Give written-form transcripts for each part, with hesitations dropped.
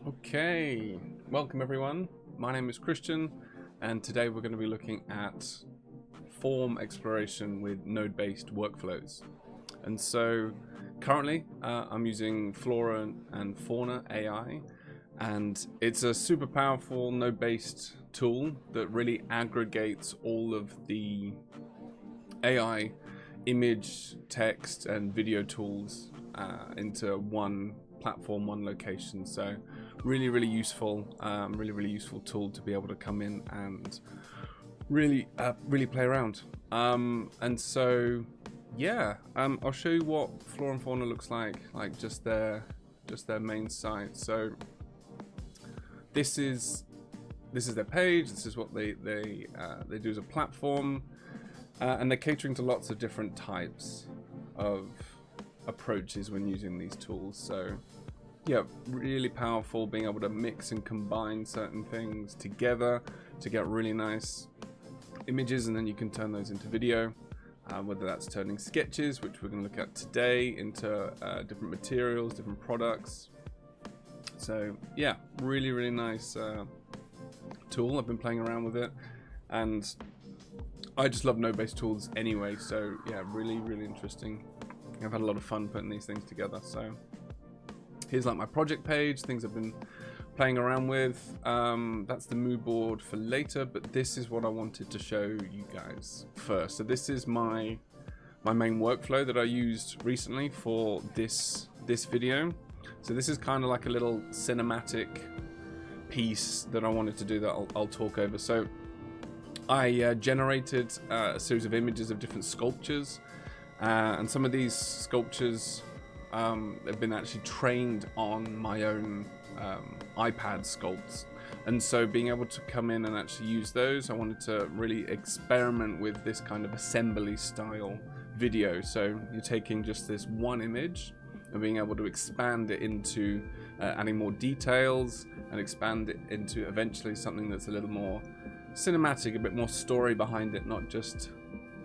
Okay, welcome everyone. My name is Christian, and today we're going to be looking at form exploration with node-based workflows. And so currently I'm using Flora and Fauna AI, and it's a super powerful node-based tool that really aggregates all of the AI image, text, and video tools into one platform, one location. So really useful, really useful tool to be able to come in and really play around. And so yeah, I'll show you what Flora and Fauna looks like just their main site. So this is their page. This is what they do as a platform, and they're catering to lots of different types of approaches when using these tools. So yeah, really powerful, being able to mix and combine certain things together to get really nice images, and then you can turn those into video, whether that's turning sketches, which we're going to look at today, into different materials, different products. So yeah, really nice tool. I've been playing around with it, and I just love node-based tools anyway, so yeah, really interesting. I've had a lot of fun putting these things together. So here's like my project page, things I've been playing around with. That's the mood board for later, but this is what I wanted to show you guys first. So this is my main workflow that I used recently for this video. So this is kind of like a little cinematic piece that I wanted to do that I'll talk over. So I generated a series of images of different sculptures, and some of these sculptures have been actually trained on my own iPad sculpts, and so being able to come in and actually use those, I wanted to really experiment with this kind of assembly style video. So you're taking just this one image and being able to expand it into adding more details, and expand it into eventually something that's a little more cinematic, a bit more story behind it, not just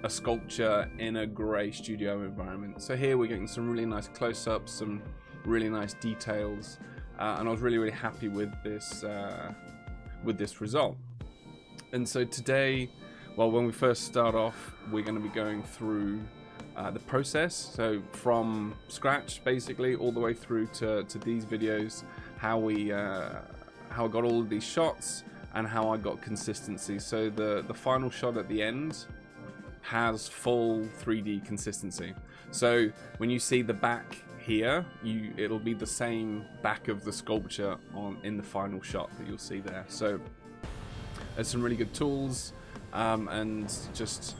a sculpture in a grey studio environment. So here we're getting some really nice close-ups, some really nice details, and I was really happy with this result. And so today, well, when we first start off, we're going to be going through the process, so from scratch basically all the way through to these videos, how I got all of these shots and how I got consistency. So the final shot at the end has full 3D consistency. So when you see the back here, it'll be the same back of the sculpture in the final shot that you'll see there. So there's some really good tools, and just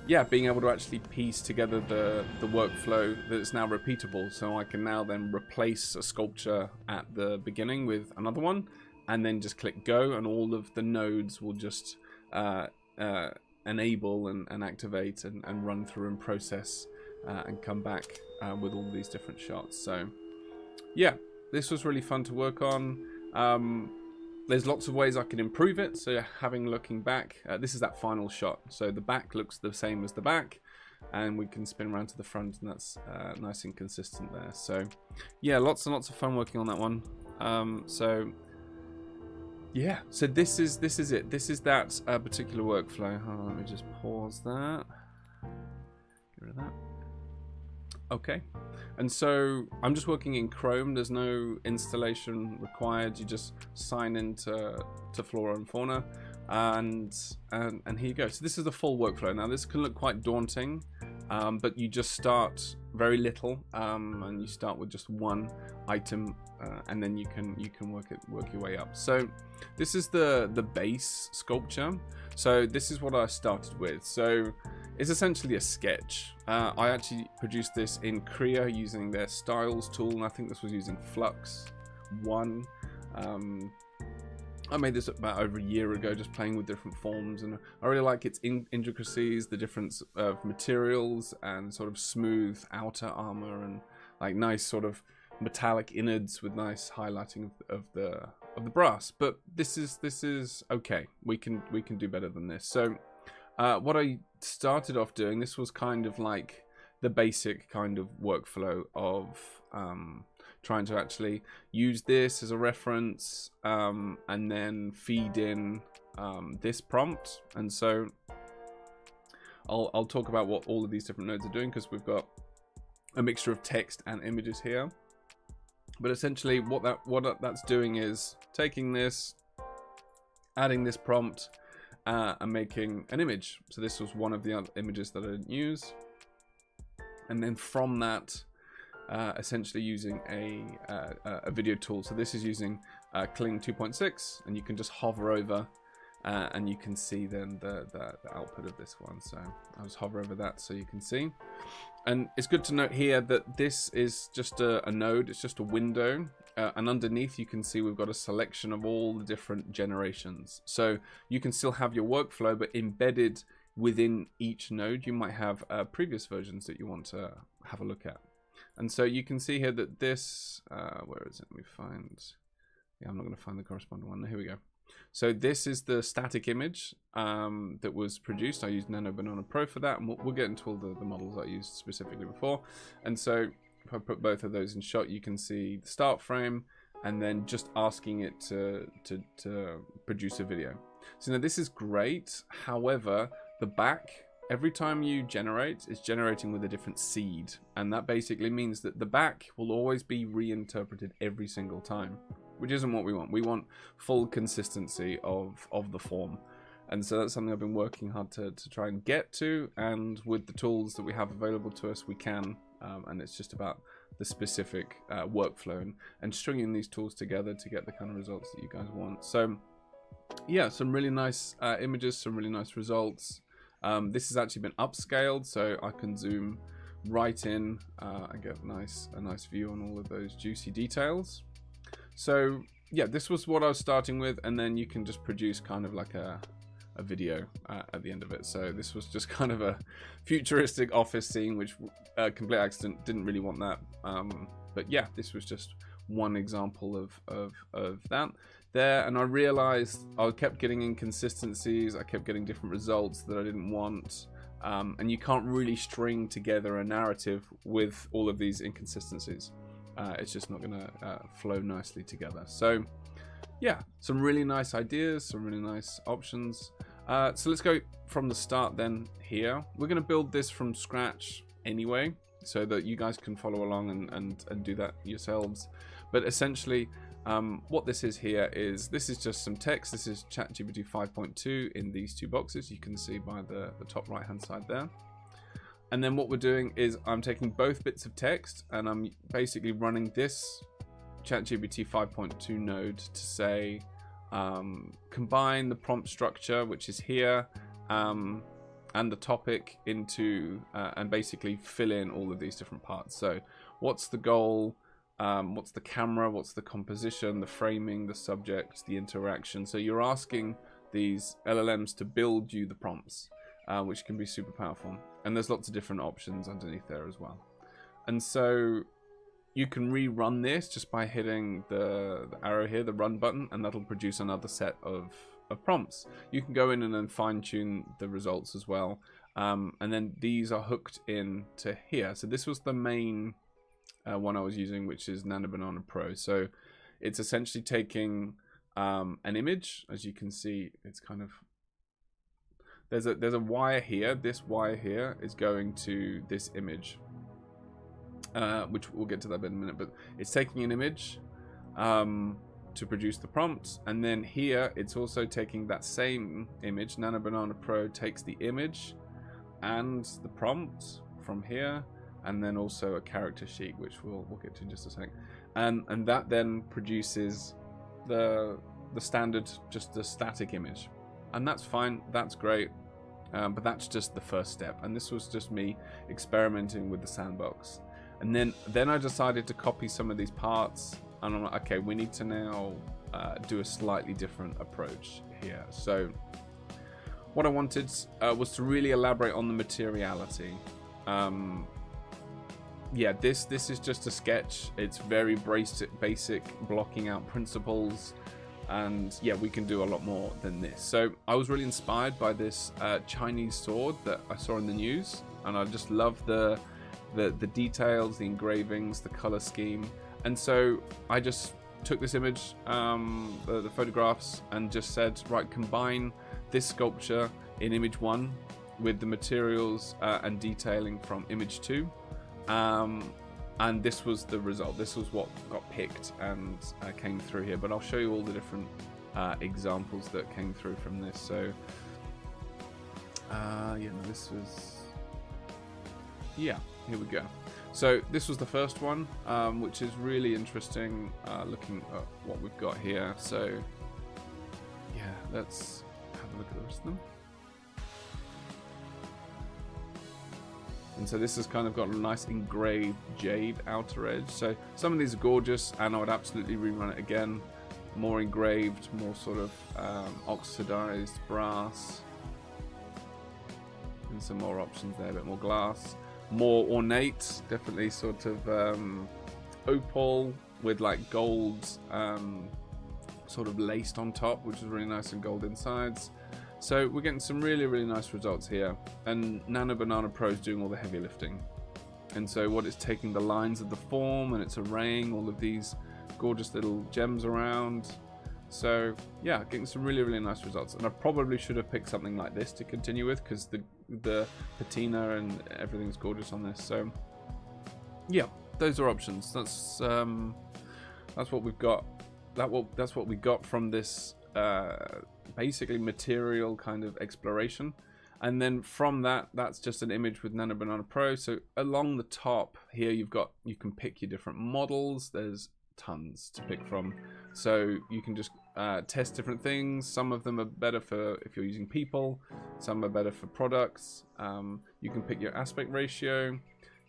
yeah, being able to actually piece together the workflow that's now repeatable. So I can now then replace a sculpture at the beginning with another one, and then just click go, and all of the nodes will just enable and activate and run through and process and come back with all these different shots. So yeah, this was really fun to work on. There's lots of ways I can improve it. So looking back, this is that final shot. So the back looks the same as the back, and we can spin around to the front, and that's nice and consistent there. So yeah, lots and lots of fun working on that one. So yeah, so this is it. This is that particular workflow. Hold on, let me just pause that. Get rid of that. Okay, and so I'm just working in Chrome. There's no installation required. You just sign into Flora and Fauna, and here you go. So this is the full workflow. Now this can look quite daunting, but you just start very little, and you start with just one item, and then you can work your way up. So this is the base sculpture. So this is what I started with. So it's essentially a sketch. I actually produced this in Creo using their styles tool, and I think this was using Flux 1. I made this about over a year ago, just playing with different forms, and I really like its intricacies, the difference of materials, and sort of smooth outer armor, and like nice sort of metallic innards with nice highlighting of the brass. But this is okay. We can do better than this. So what I started off doing, this was kind of like the basic kind of workflow of trying to actually use this as a reference and then feed in this prompt. And so I'll talk about what all of these different nodes are doing, because we've got a mixture of text and images here. But essentially what that's doing is taking this, adding this prompt, and making an image. So this was one of the other images that I didn't use. And then from that, essentially using a video tool. So this is using Kling 2.6, and you can just hover over and you can see then the output of this one. So I'll just hover over that so you can see. And it's good to note here that this is just a node, it's just a window. And underneath you can see we've got a selection of all the different generations. So you can still have your workflow, but embedded within each node, you might have previous versions that you want to have a look at. And so you can see here that this, where is it? Let me find, yeah, I'm not going to find the corresponding one. Here we go. So this is the static image that was produced. I used Nano Banana Pro for that, and we'll get into all the models I used specifically before. And so if I put both of those in shot, you can see the start frame and then just asking it to produce a video. So now this is great. However, the back, every time you generate, it's generating with a different seed. And that basically means that the back will always be reinterpreted every single time, which isn't what we want. We want full consistency of the form. And so that's something I've been working hard to try and get to. And with the tools that we have available to us, we can. And it's just about the specific workflow and stringing these tools together to get the kind of results that you guys want. So yeah, some really nice images, some really nice results. This has actually been upscaled, so I can zoom right in and get a nice view on all of those juicy details. So yeah, this was what I was starting with, and then you can just produce kind of like a video at the end of it. So this was just kind of a futuristic office scene, which complete accident, didn't really want that. But yeah, this was just one example of that there. And I realized I kept getting inconsistencies, I kept getting different results that I didn't want. And you can't really string together a narrative with all of these inconsistencies. It's just not gonna flow nicely together. So yeah, some really nice ideas, some really nice options. So let's go from the start then here. We're going to build this from scratch anyway, so that you guys can follow along and do that yourselves. But essentially, what this is here is, this is just some text. This is ChatGPT 5.2 in these two boxes. You can see by the top right hand side there. And then what we're doing is I'm taking both bits of text and I'm basically running this ChatGPT 5.2 node to say combine the prompt structure, which is here, and the topic into and basically fill in all of these different parts. So what's the goal, what's the camera, what's the composition, the framing, the subject, the interaction. So you're asking these LLMs to build you the prompts, which can be super powerful, and there's lots of different options underneath there as well. And so you can rerun this just by hitting the arrow here, the run button, and that'll produce another set of prompts. You can go in and then fine tune the results as well. And then these are hooked in to here. So this was the main one I was using, which is Nano Banana Pro. So it's essentially taking an image. As you can see, it's kind of, there's a wire here. This wire here is going to this image. Which we'll get to that in a minute, but it's taking an image to produce the prompt, and then here it's also taking that same image. Nano Banana Pro takes the image and the prompt from here, and then also a character sheet, which we'll get to in just a sec, and that then produces the standard, just the static image, and that's fine, that's great. But that's just the first step, and this was just me experimenting with the sandbox. And then I decided to copy some of these parts, and I'm like, okay, we need to now do a slightly different approach here. So what I wanted was to really elaborate on the materiality. Yeah, this is just a sketch. It's very basic blocking out principles, and yeah, we can do a lot more than this. So I was really inspired by this Chinese sword that I saw in the news, and I just love the the details, the engravings, the color scheme. And so I just took this image, the photographs, and just said, right, combine this sculpture in image 1 with the materials and detailing from image 2. And this was the result. This was what got picked and came through here. But I'll show you all the different examples that came through from this. So yeah, no, this was, yeah, here we go. So this was the first one, which is really interesting, looking at what we've got here. So yeah, let's have a look at the rest of them. And so this has kind of got a nice engraved jade outer edge. So some of these are gorgeous, and I would absolutely rerun it again. More engraved, more sort of oxidized brass. And some more options there, a bit more glass. More ornate, definitely sort of opal with like gold sort of laced on top, which is really nice, and gold insides. So we're getting some really, really nice results here. And Nano Banana Pro is doing all the heavy lifting. And so what it's taking the lines of the form, and it's arraying all of these gorgeous little gems around. So yeah, getting some really, really nice results. And I probably should have picked something like this to continue with, because the patina and everything's gorgeous on this. So yeah, those are options. That's what we've got. That's what we got from this basically material kind of exploration. And then from that, that's just an image with Nano Banana Pro. So along the top here, you can pick your different models. There's tons to pick from. So you can just test different things. Some of them are better for if you're using people. Some are better for products. You can pick your aspect ratio.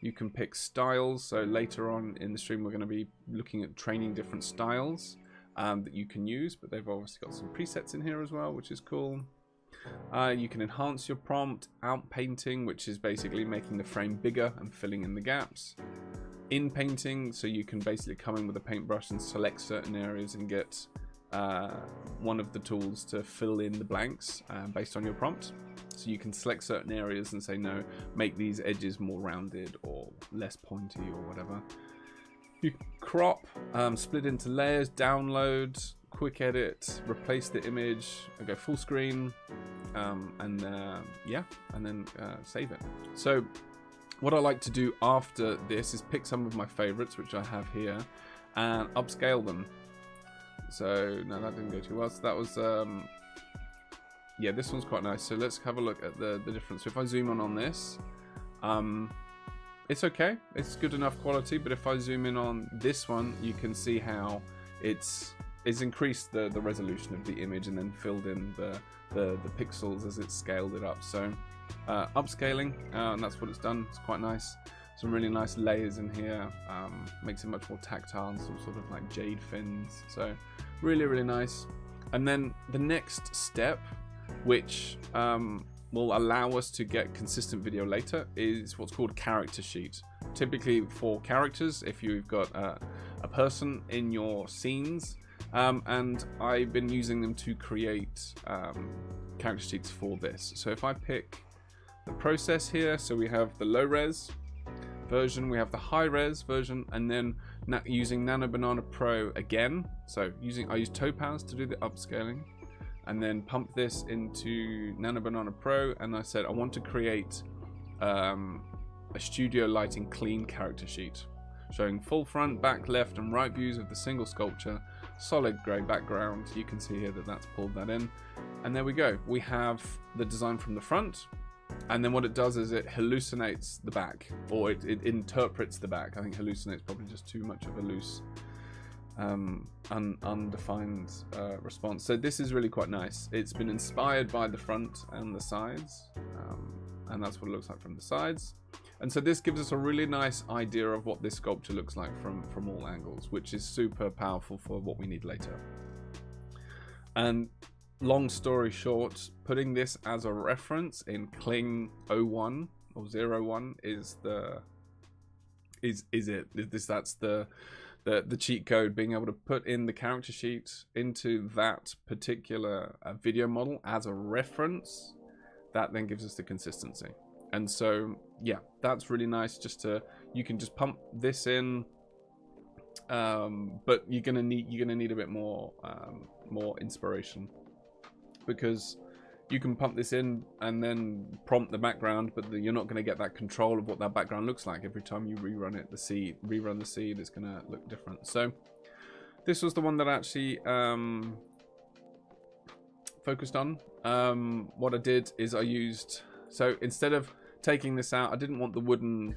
You can pick styles. So later on in the stream, we're going to be looking at training different styles that you can use. But they've obviously got some presets in here as well, which is cool. You can enhance your prompt, out painting, which is basically making the frame bigger and filling in the gaps. In painting, so you can basically come in with a paintbrush and select certain areas and get one of the tools to fill in the blanks based on your prompt. So you can select certain areas and say, no, make these edges more rounded or less pointy or whatever. You can crop, split into layers, download, quick edit, replace the image, go full screen, and yeah, and then save it. So what I like to do after this is pick some of my favorites, which I have here, and upscale them. So no, that didn't go too well. So that was yeah, this one's quite nice. So let's have a look at the difference. So if I zoom in on this, it's okay, it's good enough quality. But if I zoom in on this one, you can see how it's increased the resolution of the image and then filled in the pixels as it's scaled it up. So upscaling, and that's what it's done. It's quite nice. Some really nice layers in here, makes it much more tactile, and some sort of like jade fins. So really, really nice. And then the next step, which will allow us to get consistent video later, is what's called character sheet. Typically for characters, if you've got a person in your scenes, and I've been using them to create character sheets for this. So if I pick the process here, so we have the low res version, we have the high res version, and then using Nano Banana Pro again. So I use Topaz to do the upscaling, and then pump this into Nano Banana Pro, and I said I want to create a studio lighting clean character sheet, showing full front, back, left, and right views of the single sculpture, solid grey background. You can see here that that's pulled that in, and there we go. We have the design from the front, and then what it does is it hallucinates the back, or it interprets the back. I think hallucinates probably just too much of a loose undefined response. So this is really quite nice. It's been inspired by the front and the sides, and that's what it looks like from the sides. And so this gives us a really nice idea of what this sculpture looks like from all angles, which is super powerful for what we need later. And long story short, putting this as a reference in Kling 01 or 01 is that's the cheat code, being able to put in the character sheet into that particular video model as a reference. That then gives us the consistency. And so yeah, that's really nice. You can just pump this in, but you're gonna need a bit more inspiration, because you can pump this in and then prompt the background, but you're not going to get that control of what that background looks like every time you rerun it. Rerun the seed, it's going to look different. So this was the one that I actually focused on. What I did is so instead of taking this out, I didn't want the wooden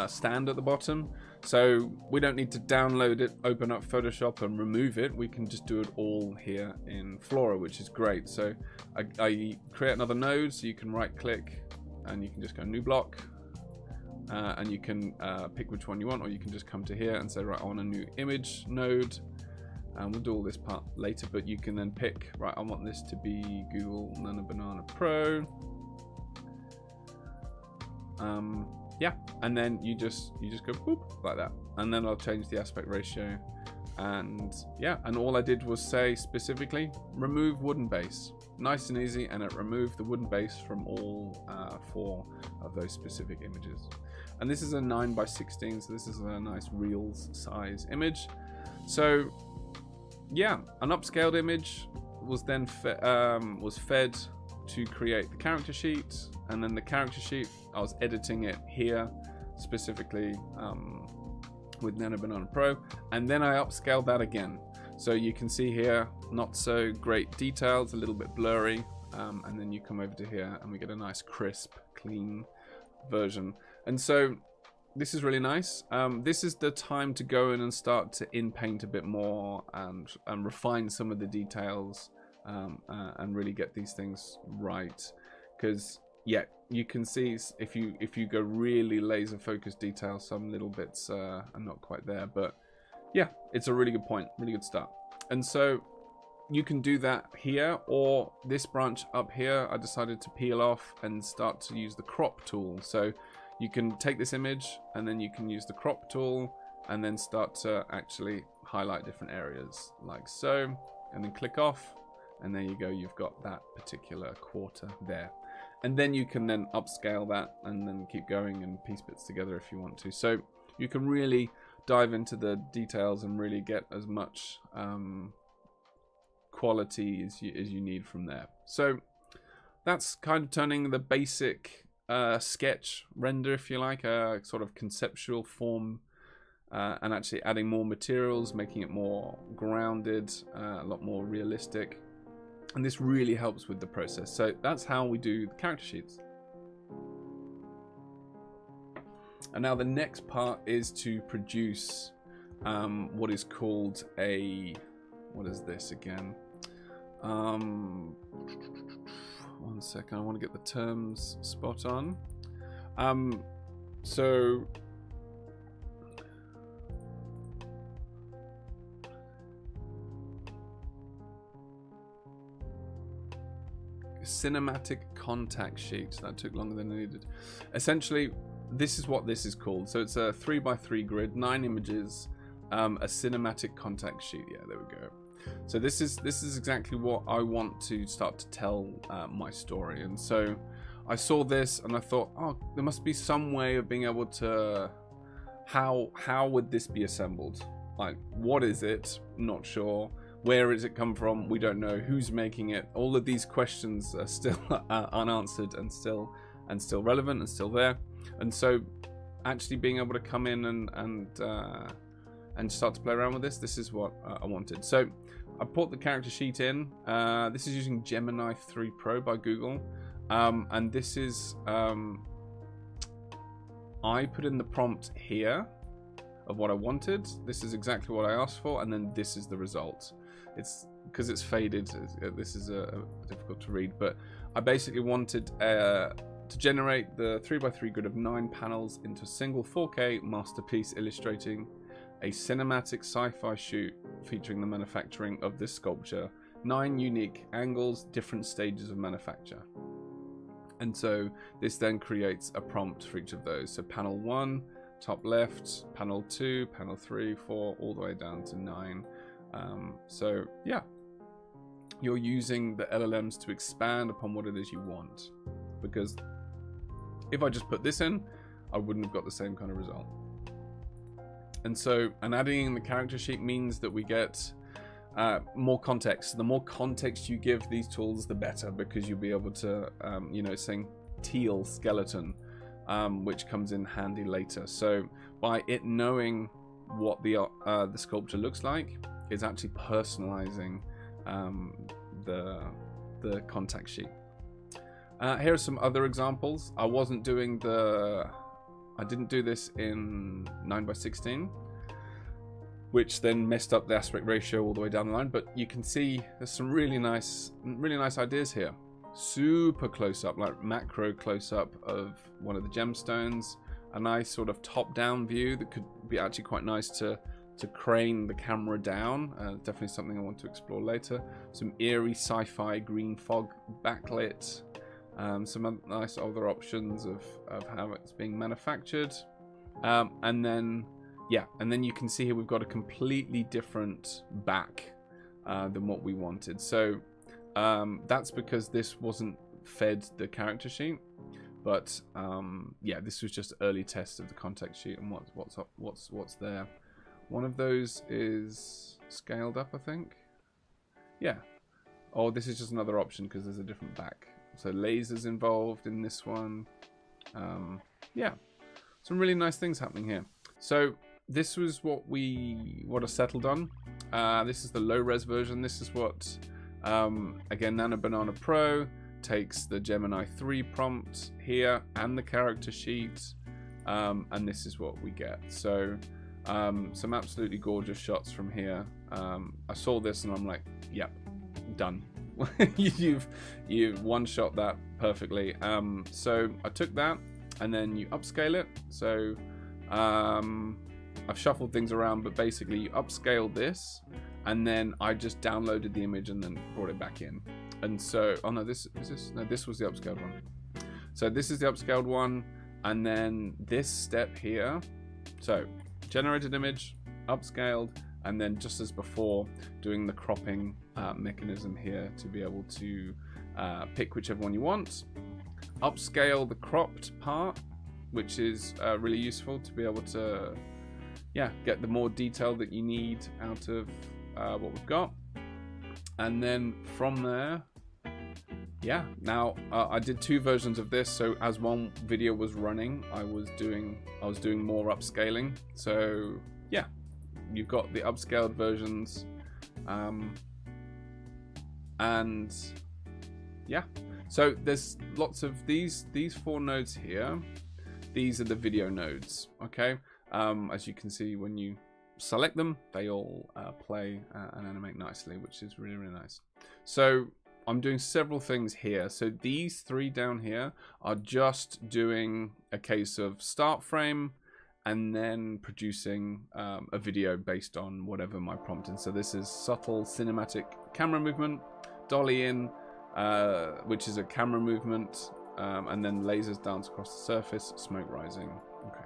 stand at the bottom. So we don't need to download it, open up Photoshop and remove it. We can just do it all here in Flora, which is great. So I create another node, so you can right click and you can just go new block, and you can pick which one you want, or you can just come to here and say, right, I want a new image node. And we'll do all this part later, but you can then pick, right, I want this to be Google Nano Banana Pro. Yeah, and then you just go boop like that, and then I'll change the aspect ratio, and yeah, and all I did was say specifically remove wooden base. Nice and easy, and it removed the wooden base from all 4 of those specific images. And this is a 9:16, so this is a nice Reels size image. So yeah, an upscaled image was then fed to create the character sheet, and then the character sheet, I was editing it here specifically with Nano Banana Pro, and then I upscaled that again. So you can see here, not so great details, a little bit blurry, and then you come over to here and we get a nice crisp, clean version. And so this is really nice. This is the time to go in and start to in-paint a bit more and refine some of the details, and really get these things right. Because yeah, you can see if you go really laser focused detail, some little bits are not quite there, but yeah, it's a really good point, really good start. And so you can do that here, or this branch up here I decided to peel off and start to use the crop tool. So you can take this image and then you can use the crop tool and then start to actually highlight different areas like so, and then click off, and there you go, you've got that particular quarter there. And then you can then upscale that and then keep going and piece bits together if you want to. So you can really dive into the details and really get as much quality as you need from there. So that's kind of turning the basic sketch render, if you like, a sort of conceptual form, and actually adding more materials, making it more grounded, a lot more realistic. And this really helps with the process. So that's how we do the character sheets. And now the next part is to produce what is called a, what is this again? One second, I want to get the terms spot on. So cinematic contact sheet. That took longer than I needed. Essentially, this is what this is called. So it's a 3x3 grid, 9 images, a cinematic contact sheet. Yeah, there we go. So this is exactly what I want to start to tell my story. And so I saw this and I thought, oh, there must be some way of being able to, how would this be assembled? Like, what is it? Not sure. Where does it come from? We don't know. Who's making it? All of these questions are still unanswered and still relevant and still there. And so actually being able to come in and start to play around with this is what I wanted. So I put the character sheet in. This is using Gemini 3 Pro by Google. And this is, I put in the prompt here of what I wanted. This is exactly what I asked for. And then this is the result. It's because it's faded. This is difficult to read, but I basically wanted to generate the 3x3 grid of 9 panels into a single 4K masterpiece illustrating a cinematic sci-fi shoot featuring the manufacturing of this sculpture. 9 unique angles, different stages of manufacture. And so this then creates a prompt for each of those. So panel 1, top left, panel 2, panel 3, 4, all the way down to 9. So yeah, you're using the LLMs to expand upon what it is you want, because If I just put this in, I wouldn't have got the same kind of result. And so, adding in the character sheet means that we get more context. The more context you give these tools, the better, because you'll be able to, you know, saying teal skeleton, which comes in handy later. So by it knowing what the sculpture looks like, it's actually personalizing the context sheet. Here are some other examples. I didn't do this in 9:16, which then messed up the aspect ratio all the way down the line. But you can see there's some really nice ideas here. Super close up, like macro close up of one of the gemstones. A nice sort of top-down view that could be actually quite nice to crane the camera down. Definitely something I want to explore later. Some eerie sci-fi green fog backlit. Some nice other options of how it's being manufactured. And then you can see here we've got a completely different back than what we wanted. So that's because this wasn't fed the character sheet. But yeah, this was just early tests of the context sheet and what's there. One of those is scaled up, I think. Yeah. Oh, this is just another option because there's a different back. So lasers involved in this one. Yeah, some really nice things happening here. So this was what I settled on. This is the low res version. This is what again, Nano Banana Pro takes the Gemini 3 prompt here and the character sheet, and this is what we get. So some absolutely gorgeous shots from here. I saw this and I'm like, yep, done. you've one shot that perfectly. So I took that and then you upscale it. So I've shuffled things around, but basically you upscale this and then I just downloaded the image and then brought it back in. And so, oh no, this was the upscaled one. So this is the upscaled one, and then this step here. So generated image, upscaled, and then just as before, doing the cropping mechanism here to be able to pick whichever one you want. Upscale the cropped part, which is really useful to be able to, yeah, get the more detail that you need out of what we've got. And then from there, yeah, now I did two versions of this. So as one video was running, I was doing more upscaling. So yeah, you've got the upscaled versions, and yeah, so there's lots of these 4 nodes here. These are the video nodes. Okay, as you can see, when you select them, they all play and animate nicely, which is really, really nice. So I'm doing several things here. So these 3 down here are just doing a case of start frame and then producing a video based on whatever my prompt is. So this is subtle cinematic camera movement, dolly in, which is a camera movement, and then lasers dance across the surface, smoke rising. Okay.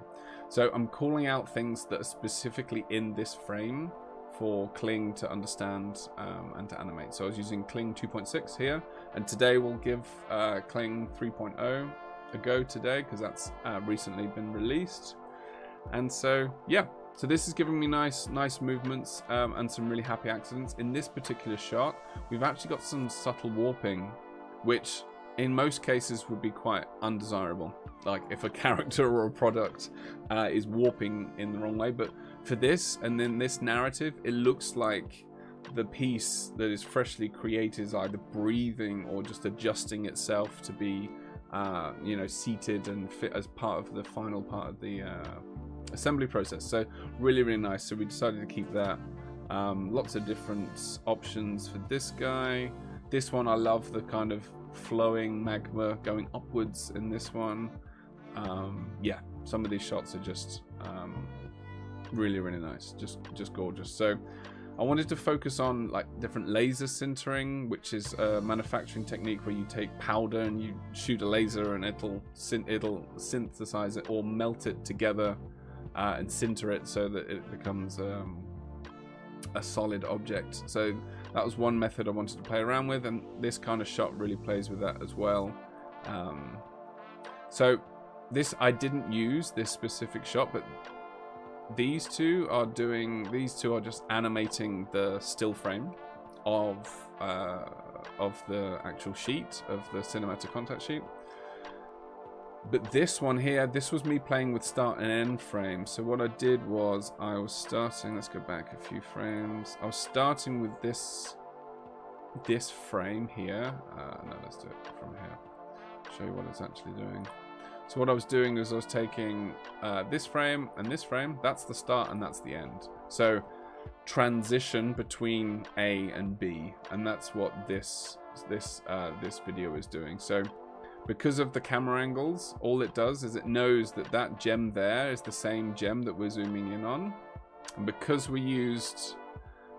So I'm calling out things that are specifically in this frame for Kling to understand and to animate. So I was using Kling 2.6 here, and today we'll give Kling 3.0 a go today because that's recently been released. And so yeah, so this is giving me nice movements and some really happy accidents. In this particular shot, we've actually got some subtle warping, which in most cases would be quite undesirable, like if a character or a product is warping in the wrong way. But for this and then this narrative, it looks like the piece that is freshly created is either breathing or just adjusting itself to be you know, seated and fit as part of the final part of the assembly process. So really, really nice. So we decided to keep that. Lots of different options for this guy. This one, I love the kind of flowing magma going upwards in this one. Yeah, some of these shots are just really, really nice, just gorgeous. So I wanted to focus on like different laser sintering, which is a manufacturing technique where you take powder and you shoot a laser and it'll synthesize it or melt it together and sinter it so that it becomes a solid object. So that was one method I wanted to play around with, and this kind of shot really plays with that as well. So this, I didn't use this specific shot, but these two are just animating the still frame of the actual sheet, of the cinematic contact sheet. But this one here, this was me playing with start and end frames. So what I did was I was starting, let's go back a few frames. I was starting with this frame here. No, let's do it from here. Show you what it's actually doing. So what I was doing is I was taking this frame and this frame. That's the start and that's the end. So transition between A and B, and that's what this video is doing. So because of the camera angles, all it does is it knows that that gem there is the same gem that we're zooming in on. And because we used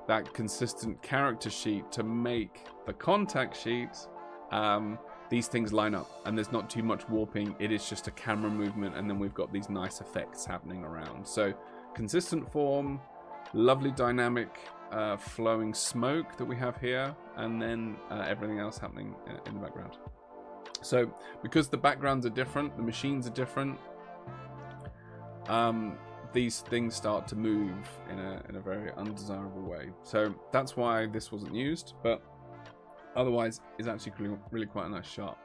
that consistent character sheet to make the contact sheet, these things line up and there's not too much warping. It is just a camera movement, and then we've got these nice effects happening around. So consistent form, lovely dynamic flowing smoke that we have here, and then everything else happening in the background. So because the backgrounds are different, the machines are different, these things start to move in a very undesirable way. So that's why this wasn't used, but otherwise it's actually really quite a nice shot,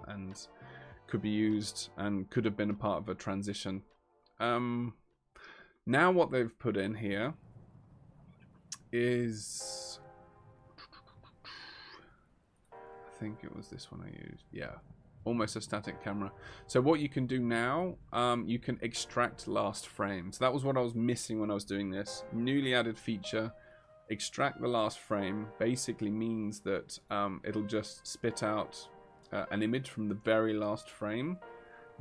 and could be used and could have been a part of a transition. Now what they've put in here is, I think it was this one I used. Yeah, almost a static camera. So what you can do now, you can extract last frame. So that was what I was missing when I was doing this. Newly added feature, extract the last frame, basically means that it'll just spit out an image from the very last frame.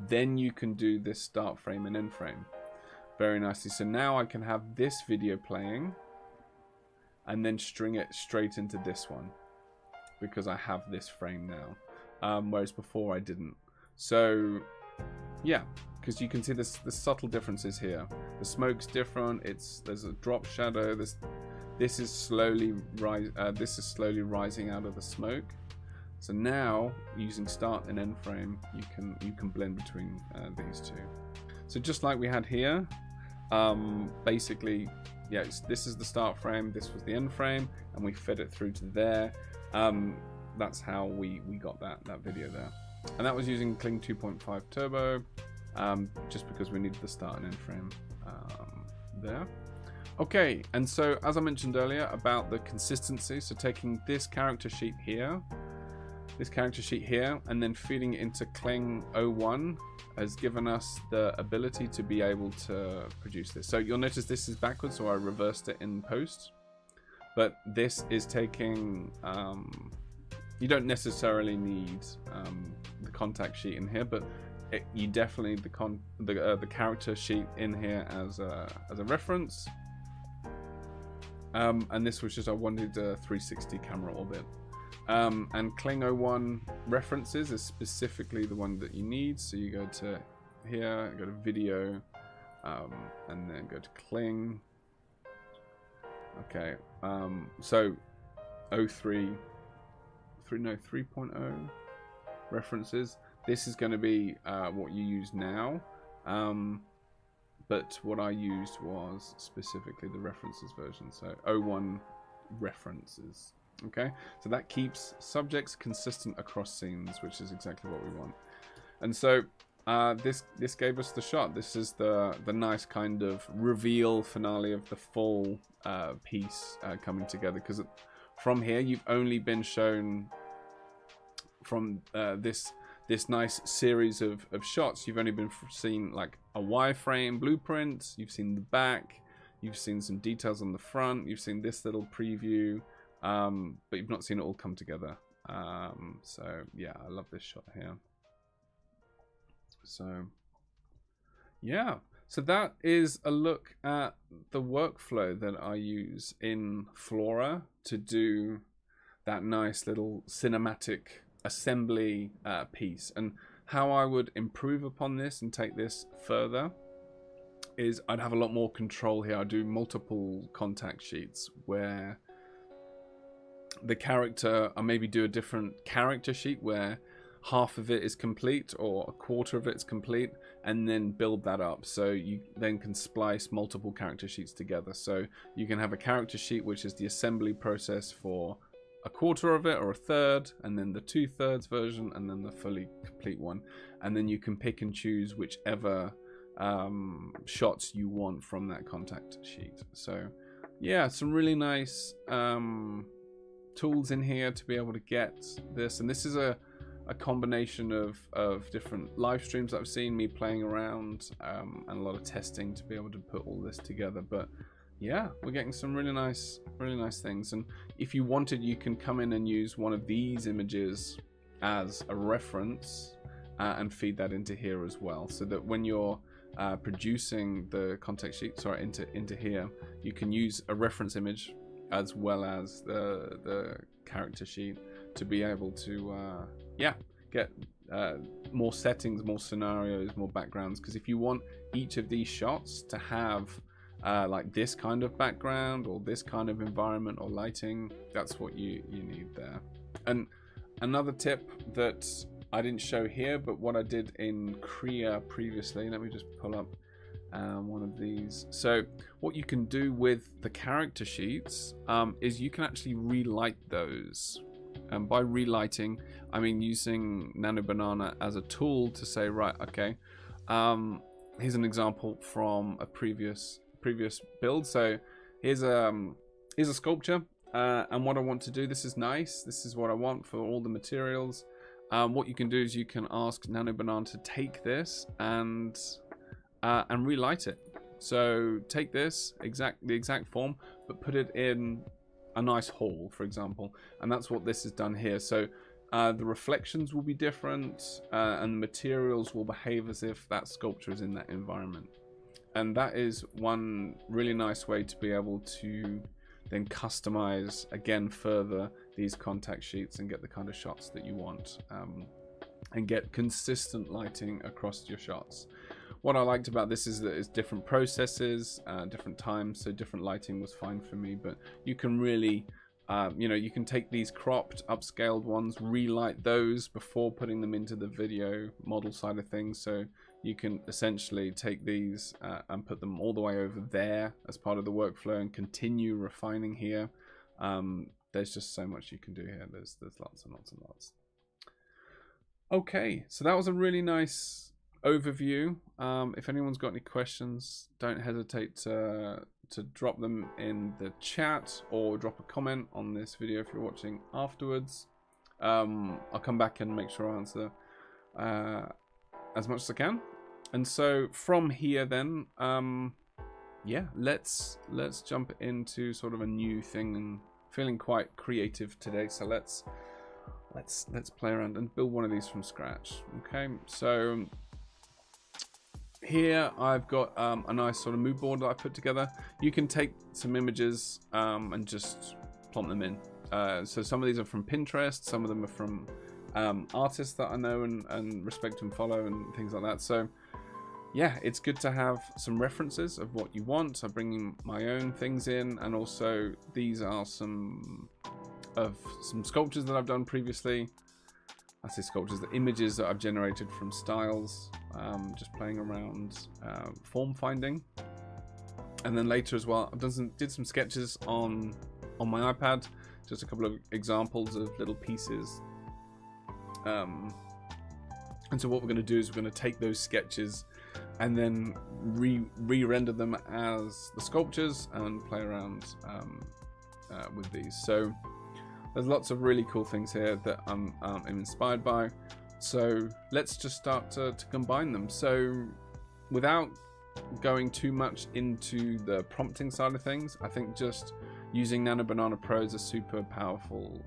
Then you can do this start frame and end frame very nicely. So now I can have this video playing and then string it straight into this one, because I have this frame now, whereas before I didn't. So yeah, because you can see the subtle differences here. The smoke's different. There's a drop shadow. This is slowly rising out of the smoke. So now using start and end frame, you can blend between these two. So just like we had here, basically, yeah, this is the start frame, this was the end frame, and we fed it through to there. That's how we got that video there, and that was using Kling 2.5 Turbo, just because we needed the start and end frame there. Okay, and so as I mentioned earlier about the consistency, so taking this character sheet here, and then feeding it into Kling 01 has given us the ability to be able to produce this. So you'll notice this is backwards, so I reversed it in post. But this is taking, you don't necessarily need the contact sheet in here, but you definitely need the character sheet in here as a reference. And this was just, I wanted a 360 camera orbit. And Kling 01 references is specifically the one that you need. So you go to here, go to video, and then go to Kling. Okay, so 3.0 references. This is going to be what you use now. But what I used was specifically the references version. So 01 references. Okay, so that keeps subjects consistent across scenes, which is exactly what we want. And so this gave us the shot. This is the nice kind of reveal finale of the full piece coming together, because from here you've only been shown from this nice series of shots. You've only been seen like a wireframe blueprint, you've seen the back, you've seen some details on the front, you've seen this little preview, but you've not seen it all come together. So yeah, I love this shot here. So yeah, so that is a look at the workflow that I use in Flora to do that nice little cinematic assembly piece. And how I would improve upon this and take this further is I'd have a lot more control here. I do multiple contact sheets where the character, I maybe do a different character sheet where half of it is complete or a quarter of it is complete, and then build that up. So you then can splice multiple character sheets together. So you can have a character sheet which is the assembly process for a quarter of it or a third, and then the 2/3 version, and then the fully complete one. And then you can pick and choose whichever shots you want from that contact sheet. So yeah, some really nice tools in here to be able to get this. And this is a combination of different live streams that I've seen me playing around, and a lot of testing to be able to put all this together. But yeah, we're getting some really nice things. And if you wanted, you can come in and use one of these images as a reference and feed that into here as well, so that when you're producing the context sheet, sorry, into here, you can use a reference image as well as the character sheet to be able to get more settings, more scenarios, more backgrounds. Because if you want each of these shots to have like this kind of background or this kind of environment or lighting, that's what you need there. And another tip that I didn't show here, but what I did in Krea previously, let me just pull up one of these. So what you can do with the character sheets is you can actually relight those. And by relighting, I mean using Nano Banana as a tool to say, right, okay, here's an example from a previous build. So here's a sculpture, and what I want to do, this is nice, this is what I want for all the materials. What you can do is you can ask Nano Banana to take this and relight it. So take this the exact form, but put it in a nice hall, for example, and that's what this is done here. So the reflections will be different, and the materials will behave as if that sculpture is in that environment. And that is one really nice way to be able to then customize again further these contact sheets and get the kind of shots that you want, and get consistent lighting across your shots. What I liked about this is that it's different processes, different times, so different lighting was fine for me. But you can really, you can take these cropped, upscaled ones, relight those before putting them into the video model side of things. So you can essentially take these and put them all the way over there as part of the workflow and continue refining here. There's just so much you can do here. There's lots and lots and lots. Okay, so that was a really nice overview. If anyone's got any questions, don't hesitate to drop them in the chat or drop a comment on this video if you're watching afterwards. I'll come back and make sure I answer as much as I can. And so from here then, yeah, let's jump into sort of a new thing, and feeling quite creative today. So let's play around and build one of these from scratch. Okay, so here I've got a nice sort of mood board that I put together. You can take some images and just plonk them in. So some of these are from Pinterest, some of them are from artists that I know and respect and follow and things like that. So yeah, it's good to have some references of what you want. I'm bringing my own things in, and also these are some sculptures that I've done previously. I say sculptures, the images that I've generated from styles, just playing around form finding. And then later as well, I've did some sketches on my iPad, just a couple of examples of little pieces. And so what we're going to do is we're going to take those sketches and then re-render them as the sculptures and play around with these. So there's lots of really cool things here that I'm inspired by. So let's just start to combine them. So without going too much into the prompting side of things, I think just using Nano Banana Pro is a super powerful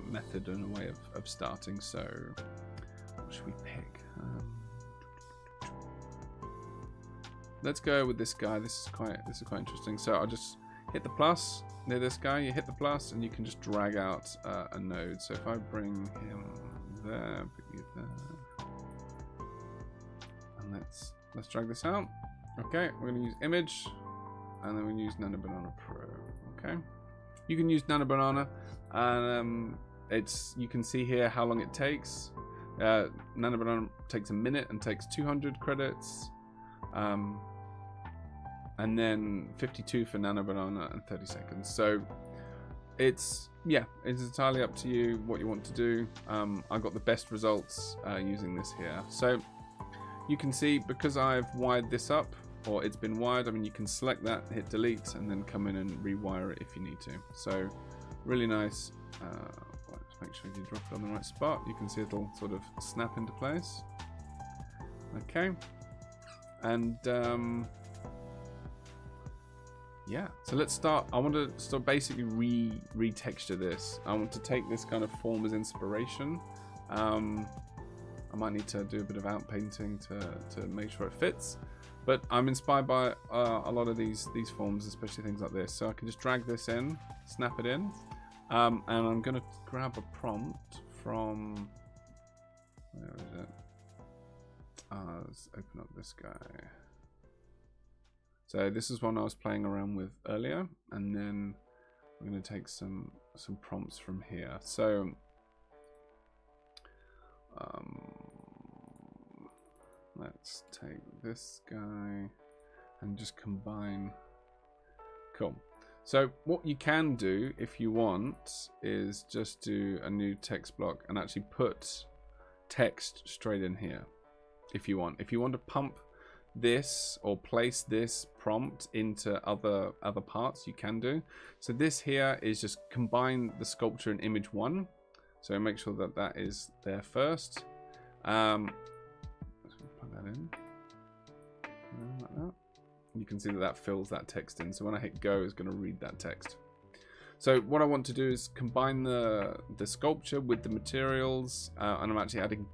method and a way of starting. So what should we pick? Let's go with this guy. This is quite interesting. So I'll just hit the plus near this guy. You hit the plus and you can just drag out a node. So if I bring him there, put you there, and let's drag this out. Okay, we're going to use image, and then we use Nano Banana Pro. Okay, you can use Nano Banana, and you can see here how long it takes. Nanobanana takes a minute and takes 200 credits. And then 52 for Nanobanana and 30 seconds. So it's entirely up to you what you want to do. I got the best results using this here. So you can see, because I've wired this up, or it's been wired, I mean, you can select that, hit delete, and then come in and rewire it if you need to. So really nice. Let's make sure you drop it on the right spot. You can see it'll sort of snap into place. Okay. And yeah, so let's start. I want to start basically retexture this. I want to take this kind of form as inspiration. I might need to do a bit of outpainting to make sure it fits, but I'm inspired by a lot of these forms, especially things like this. So I can just drag this in, snap it in, and I'm going to grab a prompt from, where is it? Let's open up this guy. So this is one I was playing around with earlier, and then we're going to take some prompts from here. So let's take this guy and just combine. Cool. So what you can do if you want is just do a new text block and actually put text straight in here. If you want to pump this or place this prompt into other parts, you can do. So this here is just combine the sculpture and image one. So make sure that that is there first. Let's plug that in like that. You can see that that fills that text in. So when I hit go, it's going to read that text. So what I want to do is combine the sculpture with the materials, and I'm actually adding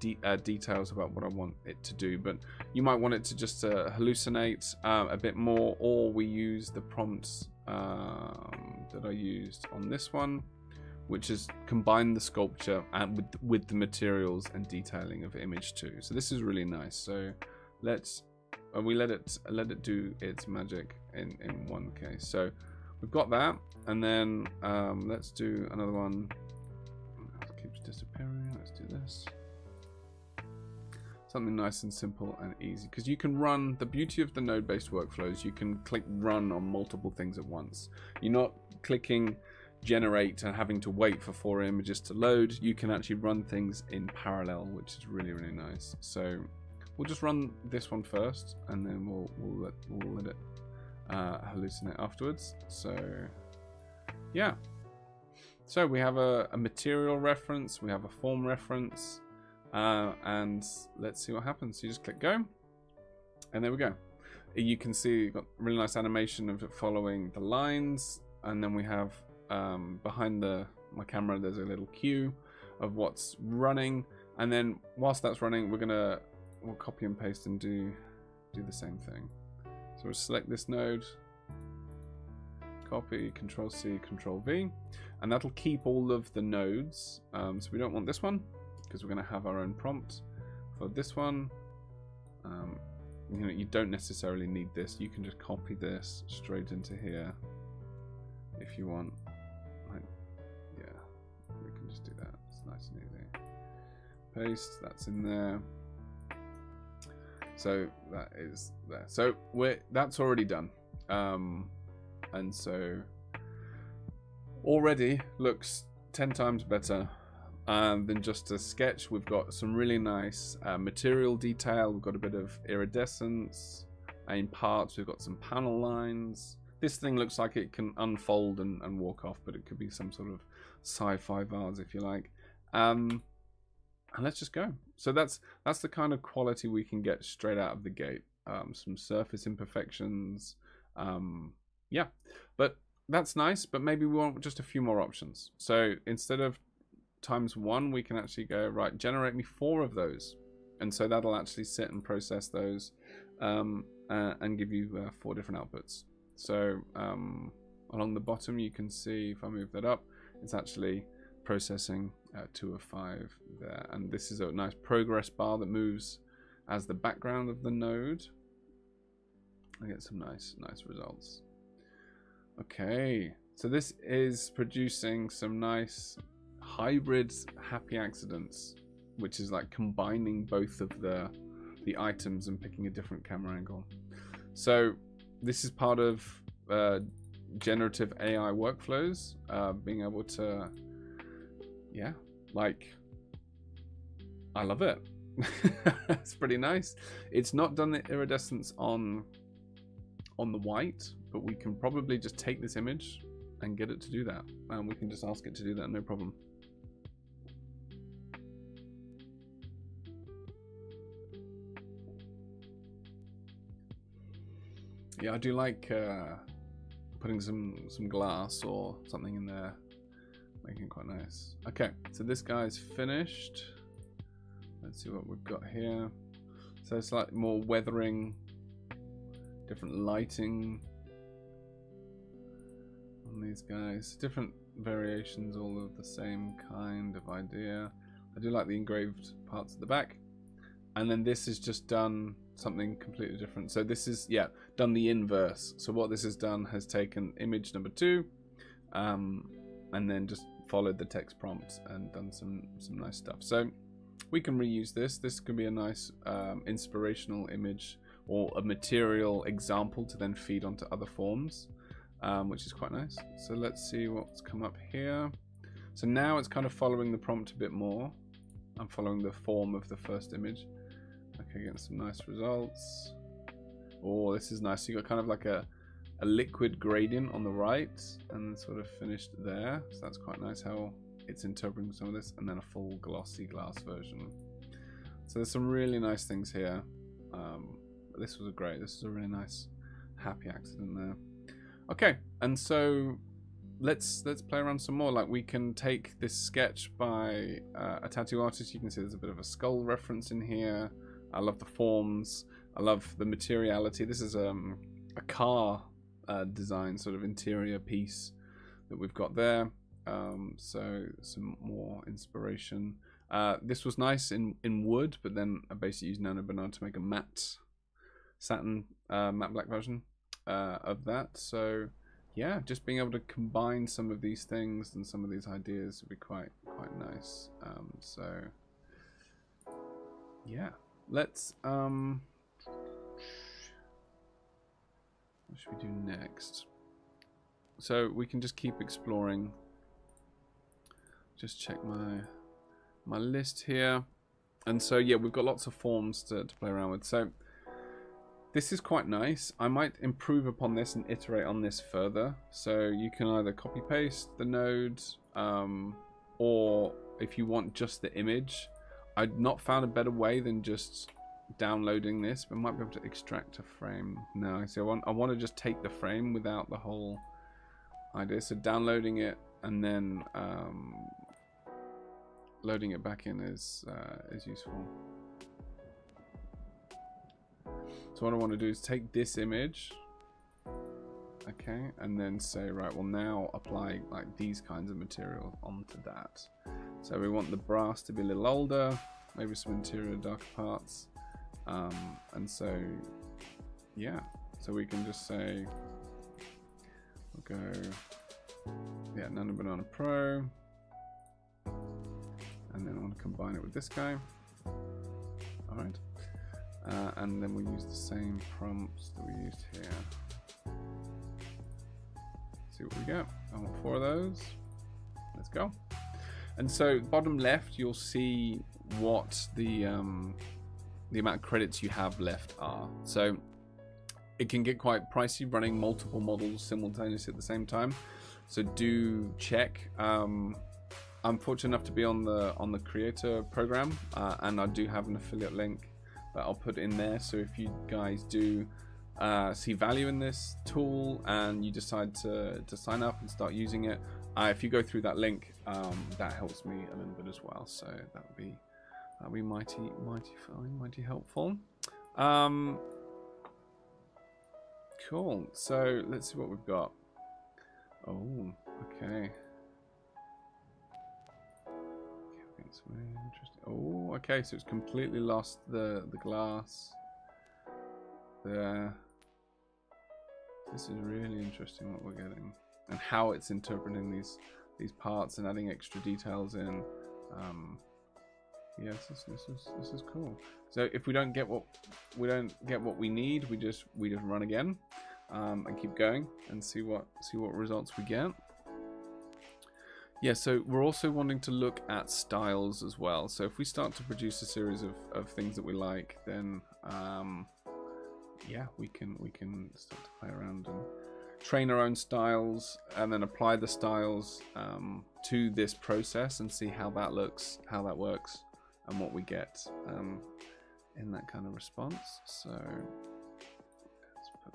details about what I want it to do. But you might want it to just hallucinate a bit more, or we use the prompts that I used on this one, which is combine the sculpture and with the materials and detailing of image 2. So this is really nice. So let's we let it do its magic in one case. So we've got that, and then let's do another one. It keeps disappearing. Let's do this. Something nice and simple and easy, because you can run. The beauty of the node-based workflows, you can click run on multiple things at once. You're not clicking generate and having to wait for 4 images to load. You can actually run things in parallel, which is really, really nice. So we'll just run this one first, and then we'll let it hallucinate afterwards. So yeah, so we have a material reference, we have a form reference, and let's see what happens. So you just click go, and there we go. You can see you've got a really nice animation of it following the lines, and then we have behind my camera there's a little queue of what's running, and then whilst that's running we'll copy and paste and do the same thing. So we'll select this node, copy, Control C, Control V, and that'll keep all of the nodes. So we don't want this one because we're going to have our own prompt for this one. You don't necessarily need this. You can just copy this straight into here if you want. Yeah, we can just do that. It's nice and easy. Paste, that's in there. So that is there. So that's already done, and so already looks 10 times better than just a sketch. We've got some really nice material detail. We've got a bit of iridescence in parts. We've got some panel lines. This thing looks like it can unfold and walk off, but it could be some sort of sci-fi vase if you like. And let's just go. So that's the kind of quality we can get straight out of the gate. Some surface imperfections. Yeah, but that's nice, but maybe we want just a few more options. So instead of ×1, we can actually go, right, generate me 4 of those. And so that'll actually sit and process those and give you 4 different outputs. So along the bottom, you can see, if I move that up, it's actually processing 2 of 5 there. And this is a nice progress bar that moves as the background of the node. I get some nice results. Okay, so this is producing some nice hybrid happy accidents. which is like combining both of the items and picking a different camera angle. So this is part of generative AI workflows, being able to, yeah, like, I love it. It's pretty nice. It's not done the iridescence on the white, but we can probably just take this image and get it to do that, and we can just ask it to do that, no problem. Yeah, I do like putting some glass or something in there, making it quite nice. Okay, so this guy's finished. Let's see what we've got here. So it's like more weathering, different lighting on these guys, different variations, all of the same kind of idea. I do like the engraved parts at the back. And then this is just done something completely different. So this is, yeah, done the inverse. So what this has done has taken image number 2 and then just followed the text prompt and done some nice stuff. So we can reuse this. This could be a nice inspirational image or a material example to then feed onto other forms, which is quite nice. So let's see what's come up here. So now it's kind of following the prompt a bit more. I'm following the form of the first image. Okay, getting some nice results. Oh, this is nice. So you got kind of like a liquid gradient on the right and then sort of finished there. So that's quite nice how it's interpreting some of this, and then a full glossy glass version. So there's some really nice things here. This was this is a really nice happy accident there. Okay, and so let's play around some more. Like, we can take this sketch by a tattoo artist. You can see there's a bit of a skull reference in here. I love the forms. I love the materiality. This is a car design sort of interior piece that we've got there. So some more inspiration. This was nice in wood, but then I basically used Nano Banana to make a matte satin matte black version of that. So yeah, just being able to combine some of these things and some of these ideas would be quite nice. So yeah, let's what should we do next? So we can just keep exploring. Just check my list here. And so yeah, we've got lots of forms to play around with. So this is quite nice. I might improve upon this and iterate on this further. So you can either copy paste the node, or if you want just the image. I've not found a better way than just downloading this, but I might be able to extract a frame. No, so I want to just take the frame without the whole idea. So downloading it and then loading it back in is useful. So what I want to do is take this image, okay, and then say, right, well, now apply like these kinds of material onto that. So we want the brass to be a little older, maybe some interior darker parts, and so yeah, so we can just say, we'll go, yeah, Nano Banana Pro, and then I want to combine it with this guy. All right. And then we'll use the same prompts that we used here. See what we get. I want 4 of those. Let's go. And so bottom left, you'll see what the amount of credits you have left are. So it can get quite pricey running multiple models simultaneously at the same time. So do check. I'm fortunate enough to be on the creator program, and I do have an affiliate link that I'll put in there. So if you guys do see value in this tool and you decide to sign up and start using it, if you go through that link, that helps me a little bit as well. So that'll be mighty fine, mighty helpful. Cool. So let's see what we've got. Oh, okay. It's very interesting. Oh, okay, so it's completely lost the glass there. This is really interesting what we're getting, and how it's interpreting these parts and adding extra details in. Yeah, this is cool. So if we don't get what we need, we just run again, and keep going and see what results we get. Yeah, so we're also wanting to look at styles as well. So if we start to produce a series of things that we like, then yeah, we can start to play around and train our own styles, and then apply the styles to this process and see how that looks, how that works, and what we get in that kind of response. So let's put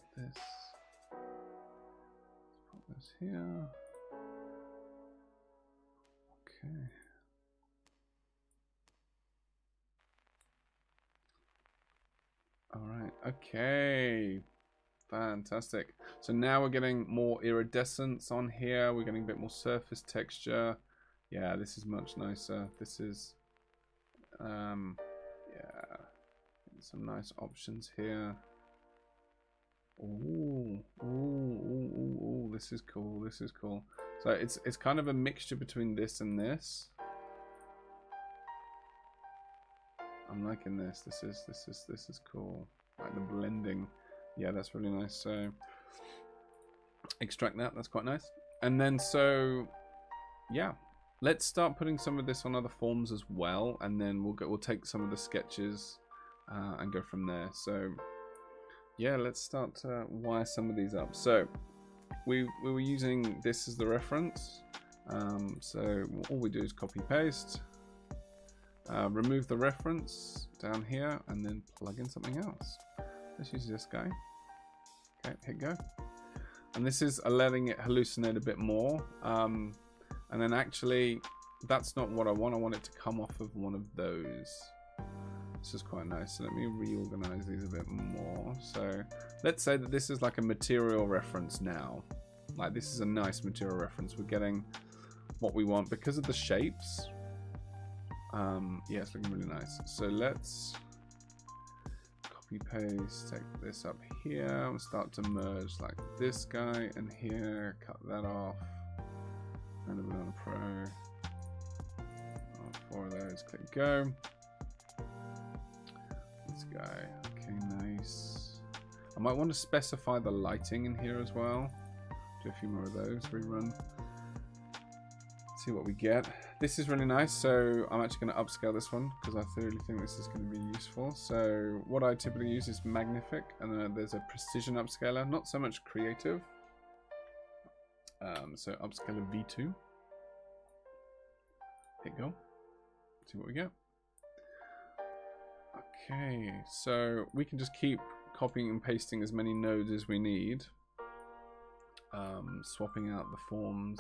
this here. Okay. All right. Okay. Fantastic. So now we're getting more iridescence on here. We're getting a bit more surface texture. Yeah, this is much nicer. This is, yeah, some nice options here. Ooh, ooh, ooh, ooh, ooh. This is cool. This is cool. So it's kind of a mixture between this and this. I'm liking this. This is cool. Like the blending. Yeah, that's really nice. So extract that. That's quite nice. And then so yeah, let's start putting some of this on other forms as well, and then we'll take some of the sketches and go from there. So yeah, let's start to wire some of these up. So we were using this as the reference. So all we do is copy paste, remove the reference down here, and then plug in something else. Let's use this guy. Okay, hit go. And this is letting it hallucinate a bit more. And then actually, that's not what I want. I want it to come off of one of those. This is quite nice. So let me reorganize these a bit more. So let's say that this is like a material reference now. Like this is a nice material reference. We're getting what we want because of the shapes. Yeah, it's looking really nice. So let's copy paste, take this up here, and start to merge like this guy and here, cut that off, and a Banana Pro. Four of those, click go. This guy, okay, nice. I might want to specify the lighting in here as well. Do a few more of those, rerun. See what we get. This is really nice, so I'm actually going to upscale this one because I really think this is going to be useful. So what I typically use is magnific, and then there's a precision upscaler, not so much creative. So upscaler V2. Hit go. See what we get. Okay, so we can just keep copying and pasting as many nodes as we need. Swapping out the forms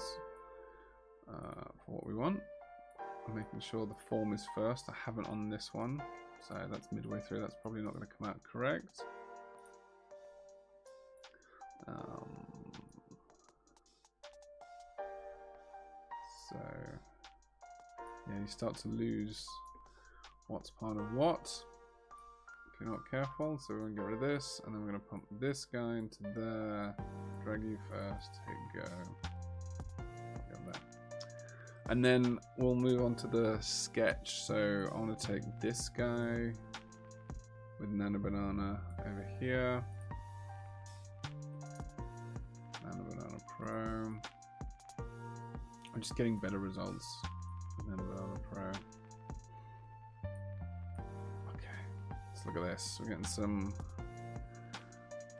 for what we want. I'm making sure the form is first. I haven't on this one, so that's midway through. That's probably not going to come out correct. So yeah, you start to lose what's part of what if you're not careful. So we're going to get rid of this, and then we're going to pump this guy into there. Drag you first. Hit go. And then we'll move on to the sketch. So I want to take this guy with Nano Banana over here. Nano Banana Pro. I'm just getting better results with Nano Banana Pro. Okay, let's look at this. We're getting some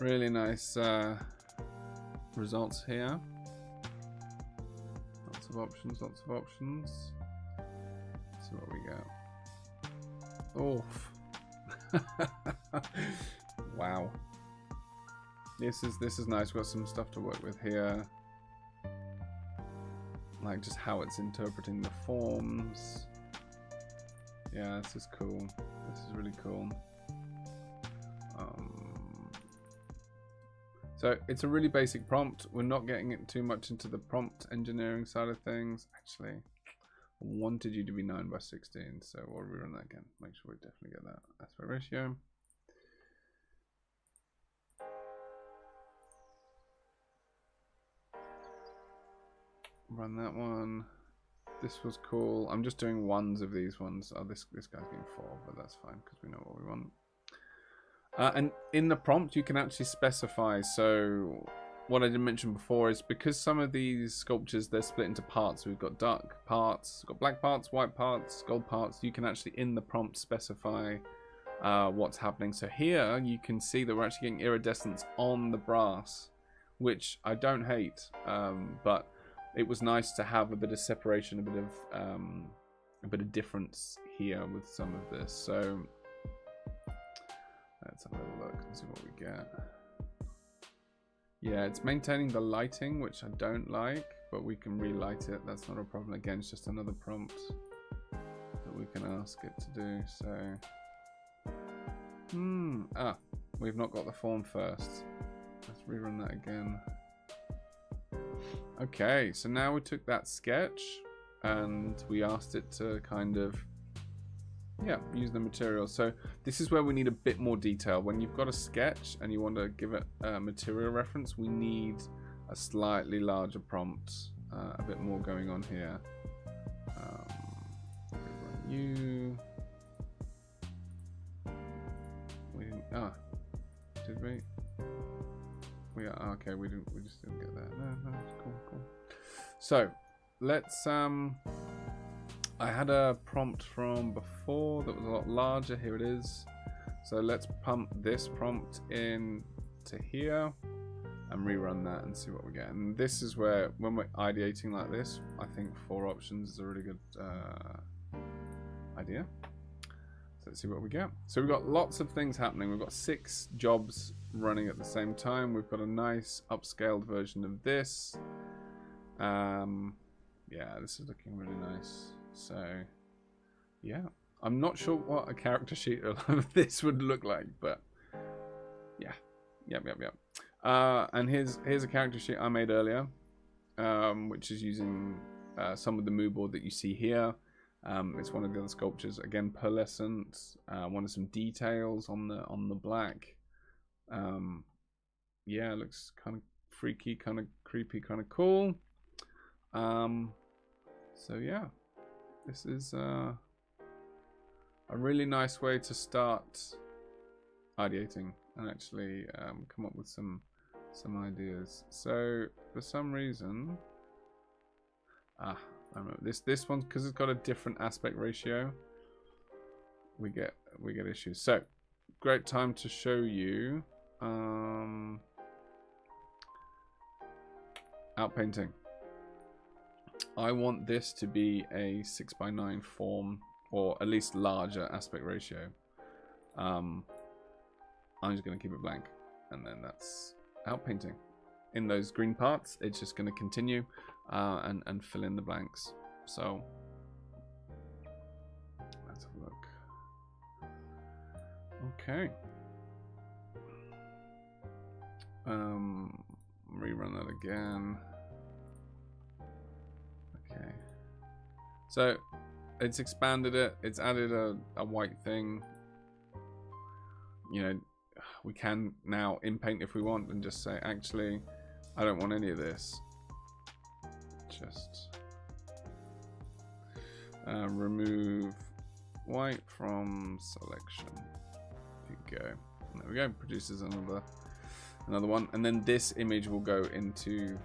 really nice results here. Options, lots of options. Let's see what we got. Oh, wow. This is nice. We've got some stuff to work with here, like just how it's interpreting the forms. Yeah, this is cool. This is really cool. So it's a really basic prompt. We're not getting it too much into the prompt engineering side of things. Actually, I wanted you to be 9:16, so we'll rerun that again. Make sure we definitely get that aspect ratio. Run that one. This was cool. I'm just doing ones of these ones. Oh, this guy's getting 4, but that's fine because we know what we want. And in the prompt, you can actually specify. So what I didn't mention before is because some of these sculptures, they're split into parts. We've got dark parts, got black parts, white parts, gold parts. You can actually in the prompt specify what's happening. So here you can see that we're actually getting iridescence on the brass, which I don't hate, but it was nice to have a bit of separation, a bit of difference here with some of this. So let's have a little look and see what we get. Yeah, it's maintaining the lighting, which I don't like, but we can relight it. That's not a problem. Again, it's just another prompt that we can ask it to do. So, we've not got the form first. Let's rerun that again. Okay, so now we took that sketch and we asked it to kind of, yeah, use the material. So this is where we need a bit more detail. When you've got a sketch and you want to give it a material reference, we need a slightly larger prompt, a bit more going on here. You. We didn't. Did we? We are okay. We didn't. We just didn't get that. No, it's cool. So let's. I had a prompt from before that was a lot larger. Here it is. So let's pump this prompt in to here and rerun that and see what we get. And this is where, when we're ideating like this, I think 4 options is a really good idea. So let's see what we get. So we've got lots of things happening. We've got 6 jobs running at the same time. We've got a nice upscaled version of this. Yeah, this is looking really nice. So yeah, I'm not sure what a character sheet of this would look like, but yeah, yep. And here's a character sheet I made earlier, which is using some of the mood board that you see here. It's one of the other sculptures, again pearlescent. Wanted some details on the black. Yeah, it looks kind of freaky, kind of creepy, kind of cool. So yeah, this is a really nice way to start ideating and actually come up with some ideas. So for some reason, I remember this one, because it's got a different aspect ratio, we get issues. So great time to show you outpainting. I want this to be a 6:9 form, or at least larger aspect ratio. I'm just going to keep it blank, and then that's outpainting. In those green parts, it's just going to continue and fill in the blanks. So let's have a look. Okay. Rerun that again. Okay. So it's expanded it. It's added a white thing. You know, we can now in-paint if we want and just say, actually, I don't want any of this. Just remove white from selection. There you go. There we go. Produces another one, and then this image will go into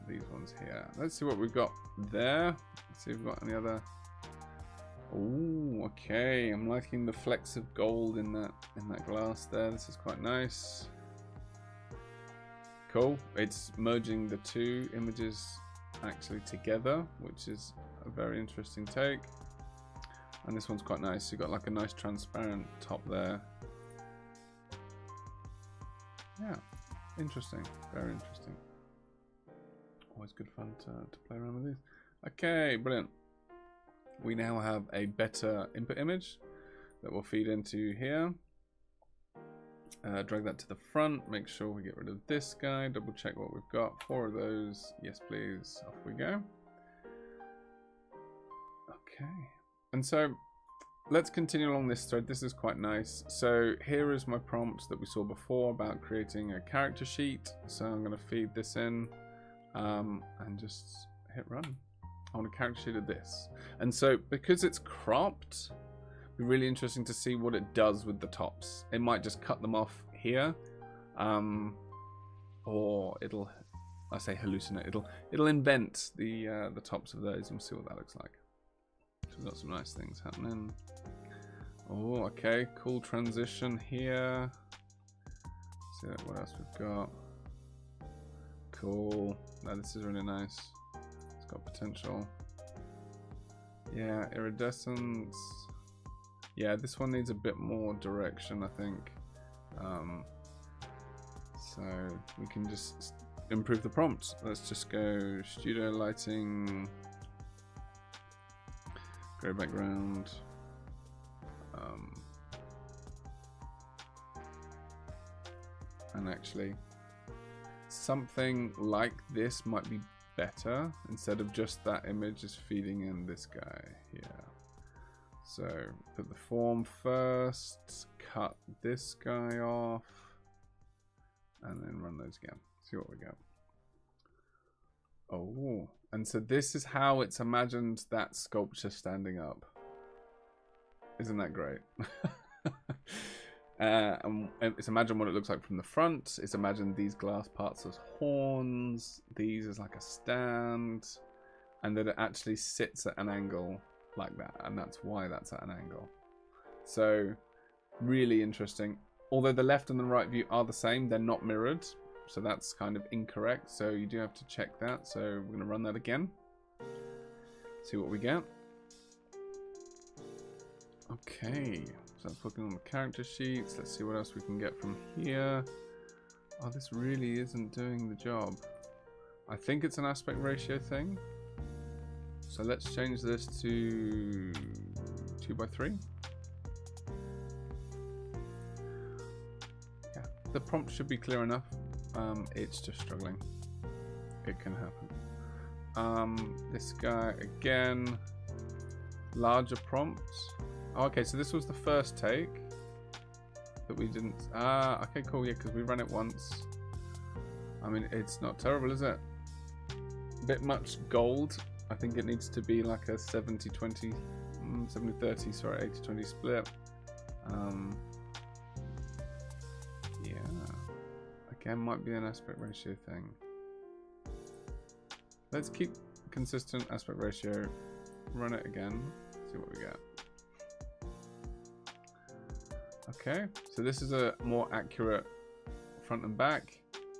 these ones here. Let's see what we've got there. Let's see if we've got any other. Oh, okay. I'm liking the flecks of gold in that glass there. This is quite nice. Cool. It's merging the 2 images actually together, which is a very interesting take. And this one's quite nice. You've got like a nice transparent top there. Yeah, interesting. Very interesting. Always good fun to play around with these. Okay, brilliant. We now have a better input image that will feed into here. Drag that to the front. Make sure we get rid of this guy. Double check what we've got. 4 of those. Yes, please. Off we go. Okay. And so let's continue along this thread. This is quite nice. So here is my prompt that we saw before about creating a character sheet. So I'm going to feed this in and just hit run. I want a character sheet of this. And so because it's cropped, it'll be really interesting to see what it does with the tops. It might just cut them off here, or it'll, I say hallucinate, it'll invent the tops of those, and we'll see what that looks like. So we've got some nice things happening. Oh, okay, cool transition here. See what else we've got. Cool. Now this is really nice. It's got potential. Yeah, iridescence. Yeah, this one needs a bit more direction, I think. So we can just improve the prompt. Let's just go studio lighting, gray background. And actually, something like this might be better instead of just that image is feeding in this guy here. So put the form first, cut this guy off, and then run those again. See what we get. Oh, and so this is how it's imagined that sculpture standing up. Isn't that great? And it's imagined what it looks like from the front. It's imagined these glass parts as horns, these as like a stand, and that it actually sits at an angle like that, and that's why that's at an angle. So really interesting. Although the left and the right view are the same, they're not mirrored, so that's kind of incorrect, so you do have to check that. So we're going to run that again, see what we get. Okay, so that's looking on the character sheets. Let's see what else we can get from here. Oh, this really isn't doing the job. I think it's an aspect ratio thing. So let's change this to 2:3. Yeah, the prompt should be clear enough. It's just struggling. It can happen. This guy again, larger prompt. Oh, okay, so this was the first take that we didn't. Okay, cool. Yeah, because we ran it once. I mean, it's not terrible, is it? A bit much gold. I think it needs to be like a 70-20, 70-30, sorry, 80-20 split. Yeah, again, might be an aspect ratio thing. Let's keep consistent aspect ratio. Run it again. See what we get. Okay, so this is a more accurate front and back,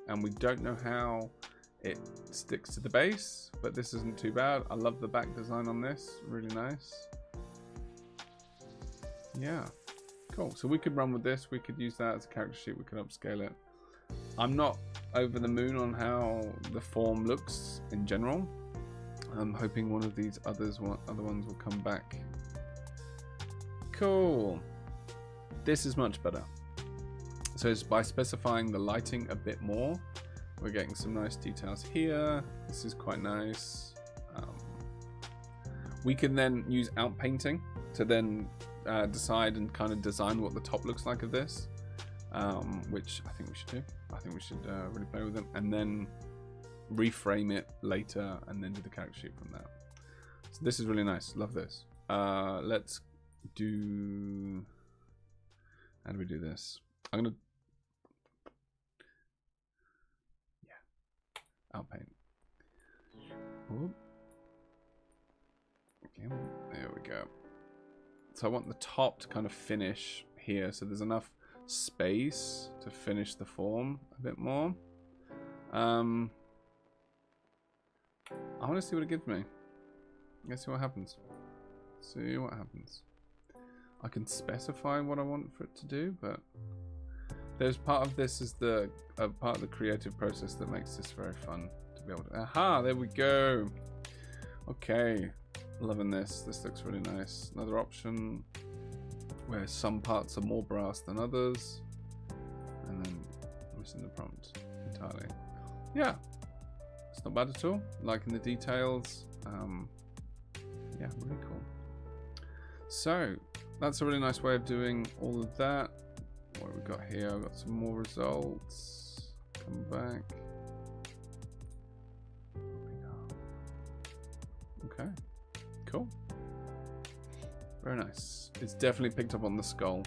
and we don't know how it sticks to the base, but this isn't too bad. I love the back design on this, really nice. Yeah, cool. So we could run with this, we could use that as a character sheet, we could upscale it. I'm not over the moon on how the form looks in general. I'm hoping one of these other ones will come back. Cool. This is much better. So it's by specifying the lighting a bit more, we're getting some nice details here. This is quite nice. We can then use outpainting to then decide and kind of design what the top looks like of this, which I think we should do. I think we should really play with them and then reframe it later and then do the character sheet from that. So this is really nice. Love this. Let's do... How do we do this? I'm gonna... Outpaint. Whoop. Okay, there we go. So I want the top to kind of finish here, so there's enough space to finish the form a bit more. I want to see what it gives me. Let's see what happens. See what happens. I can specify what I want for it to do, but there's part of this is the part of the creative process that makes this very fun to be able to. Aha! There we go. Okay, loving this. This looks really nice. Another option where some parts are more brass than others, and then missing the prompt entirely. Yeah, it's not bad at all. Liking the details. Yeah, really cool. So that's a really nice way of doing all of that. What have we got here? I've got some more results. Come back. Okay, cool. Very nice. It's definitely picked up on the skull.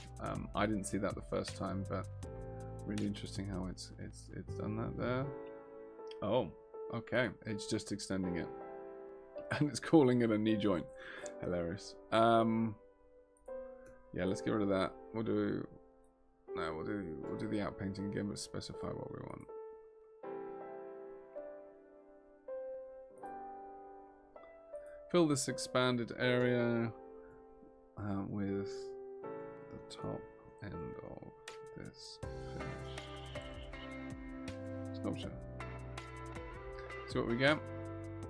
I didn't see that the first time, but really interesting how it's done that there. Oh, okay. It's just extending it, and it's calling it a knee joint. Hilarious. Yeah, let's get rid of that. We'll do the outpainting again, but specify what we want. Fill this expanded area with the top end of this finish sculpture. See what we get.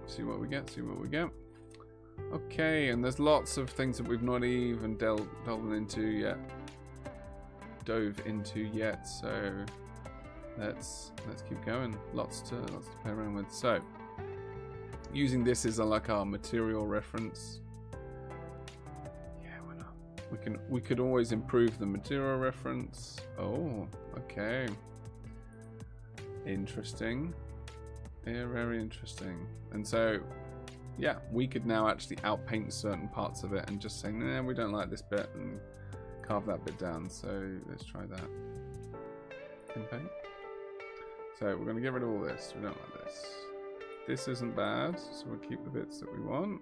See what we get. See what we get. Okay, and there's lots of things that we've not even dove into yet. So let's keep going. Lots to play around with. So using this as like our material reference. Yeah, why not? We could always improve the material reference. Oh, okay. Interesting. Yeah, very interesting. And so, yeah, we could now actually outpaint certain parts of it and just say, nah, we don't like this bit, and carve that bit down. So let's try that. Inpaint. So we're going to get rid of all this. We don't like this. This isn't bad, so we'll keep the bits that we want.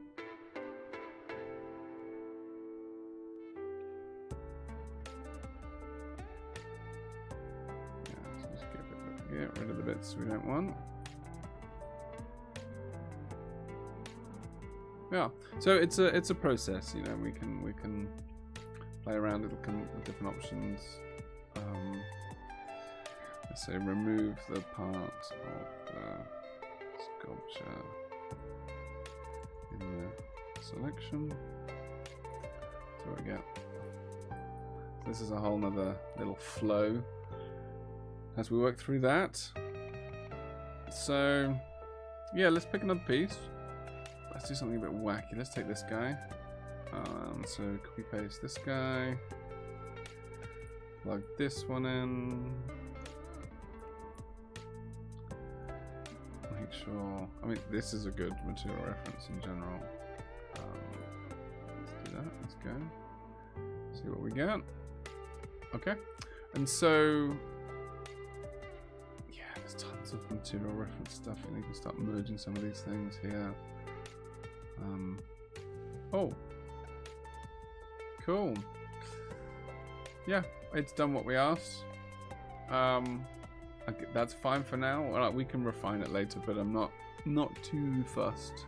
Yeah, so just get rid of the bits we don't want. Yeah, so it's a process, you know. We can play around with different options. Let's say remove the part of the sculpture in the selection. So we get. This is a whole nother little flow as we work through that. So yeah, let's pick another piece. Let's do something a bit wacky. Let's take this guy. So copy paste this guy. Plug this one in. Make sure. I mean, this is a good material reference in general. Let's do that. Let's go. See what we get. Okay. And so, yeah, there's tons of material reference stuff, and you can start merging some of these things here. Oh, cool. Yeah, it's done what we asked. Okay, that's fine for now. We can refine it later, but I'm not too fussed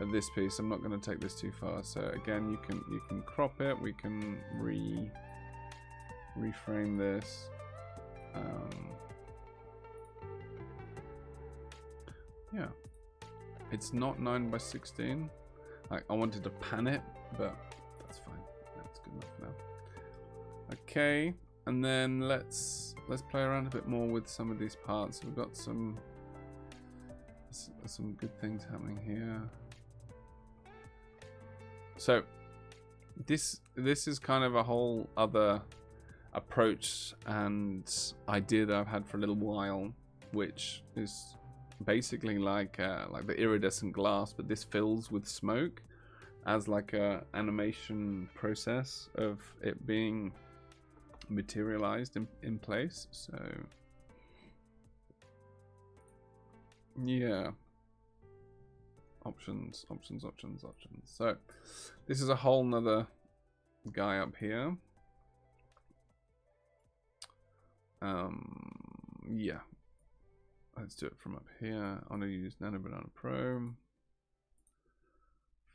at this piece. I'm not going to take this too far. So again, you can crop it. We can reframe this. Yeah. It's not 9 by 16. Like, I wanted to pan it, but that's fine. That's good enough now. Okay, and then let's play around a bit more with some of these parts. We've got some good things happening here. So this is kind of a whole other approach and idea that I've had for a little while, which is basically like the iridescent glass, but this fills with smoke as like a animation process of it being materialized in place. So yeah, options. So this is a whole nother guy up here. Yeah, let's do it from up here. I'm going to use Nano Banana Pro.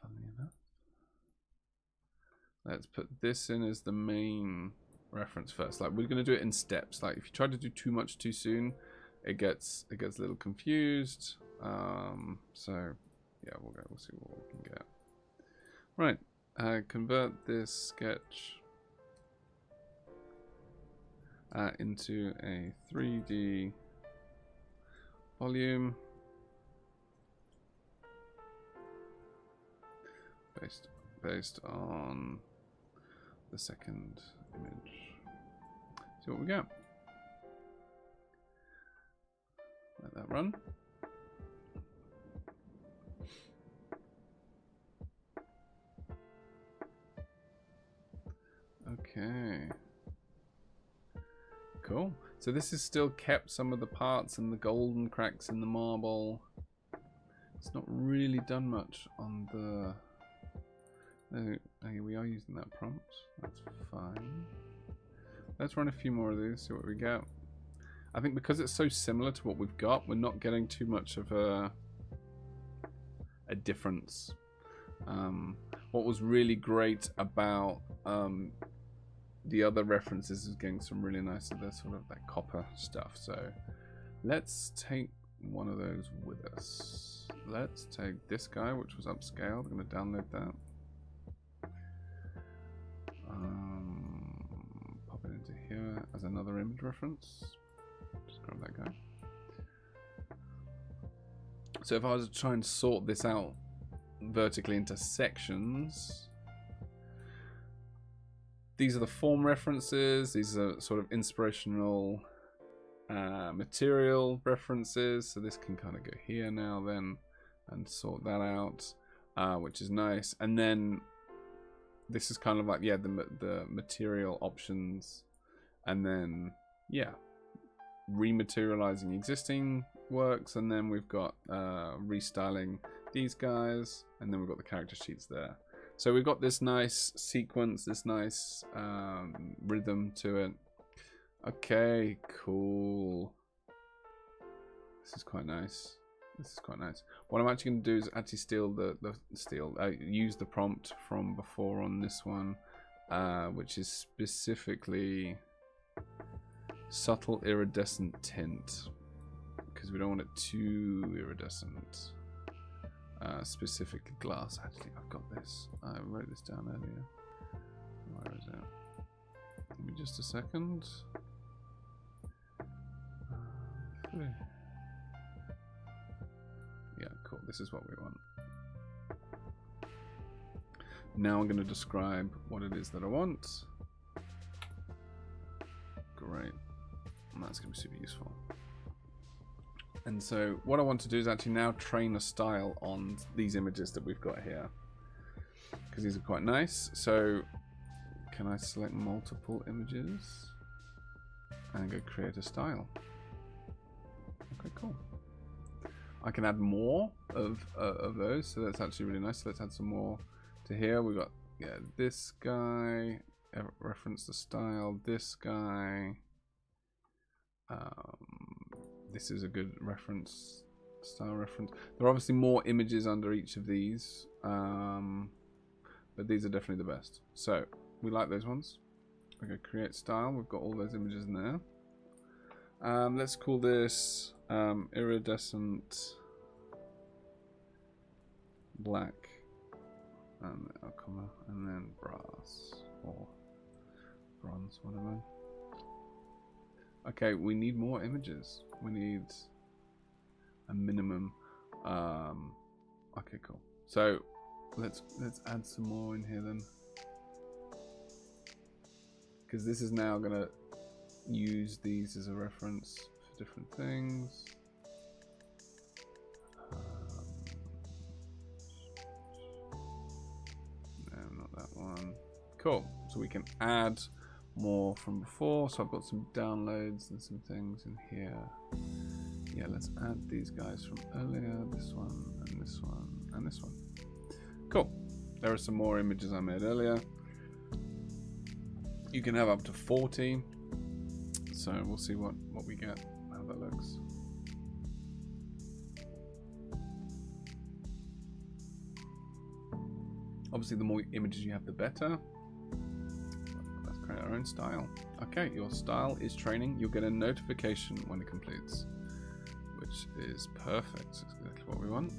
Funnily enough. Let's put this in as the main reference first. Like, we're going to do it in steps. Like, if you try to do too much too soon, it gets a little confused. So yeah, we'll see what we can get. Right, convert this sketch into a 3D volume based on the second image. See what we get. Let that run. Okay. Cool. So this has still kept some of the parts and the golden cracks in the marble. It's not really done much on the... we are using that prompt. That's fine. Let's run a few more of these, see what we get. I think because it's so similar to what we've got, we're not getting too much of a difference. What was really great about the other references is getting some really nice of the sort of that copper stuff. So let's take one of those with us. Let's take this guy, which was upscaled. I'm going to download that. Pop it into here as another image reference. Just grab that guy. So if I was to try and sort this out vertically into sections, these are the form references. These are sort of inspirational material references. So this can kind of go here now then and sort that out, which is nice. And then this is kind of like, yeah, the material options, and then yeah, rematerializing existing works, and then we've got restyling these guys, and then we've got the character sheets there. So we've got this nice sequence, this nice rhythm to it. Okay, cool. This is quite nice. This is quite nice. What I'm actually going to do is actually use the prompt from before on this one, which is specifically subtle iridescent tint, because we don't want it too iridescent. Specifically glass. Actually, I've got this. I wrote this down earlier. Where is it? Give me just a second. Yeah, cool. This is what we want. Now I'm going to describe what it is that I want. Great. And that's going to be super useful. And so what I want to do is actually now train a style on these images that we've got here, because these are quite nice. So can I select multiple images and go create a style? Okay, cool. I can add more of those, so that's actually really nice. So let's add some more to here. We've got, yeah, this guy, reference the style, this guy. This is a good reference, style reference. There are obviously more images under each of these, but these are definitely the best. So we like those ones. Okay, create style. We've got all those images in there. Let's call this iridescent black, and then brass or bronze, whatever. Okay, we need more images. We need a minimum. Okay, cool. So let's add some more in here then, because this is now gonna use these as a reference for different things. No, not that one. Cool. So we can add more from before. So I've got some downloads and some things in here. Yeah, let's add these guys from earlier. This one and this one and this one. Cool. There are some more images I made earlier. You can have up to 40. So we'll see what we get, how that looks. Obviously, the more images you have, the better. Let's create our own style. Okay, your style is training. You'll get a notification when it completes, which is perfect. That's exactly what we want.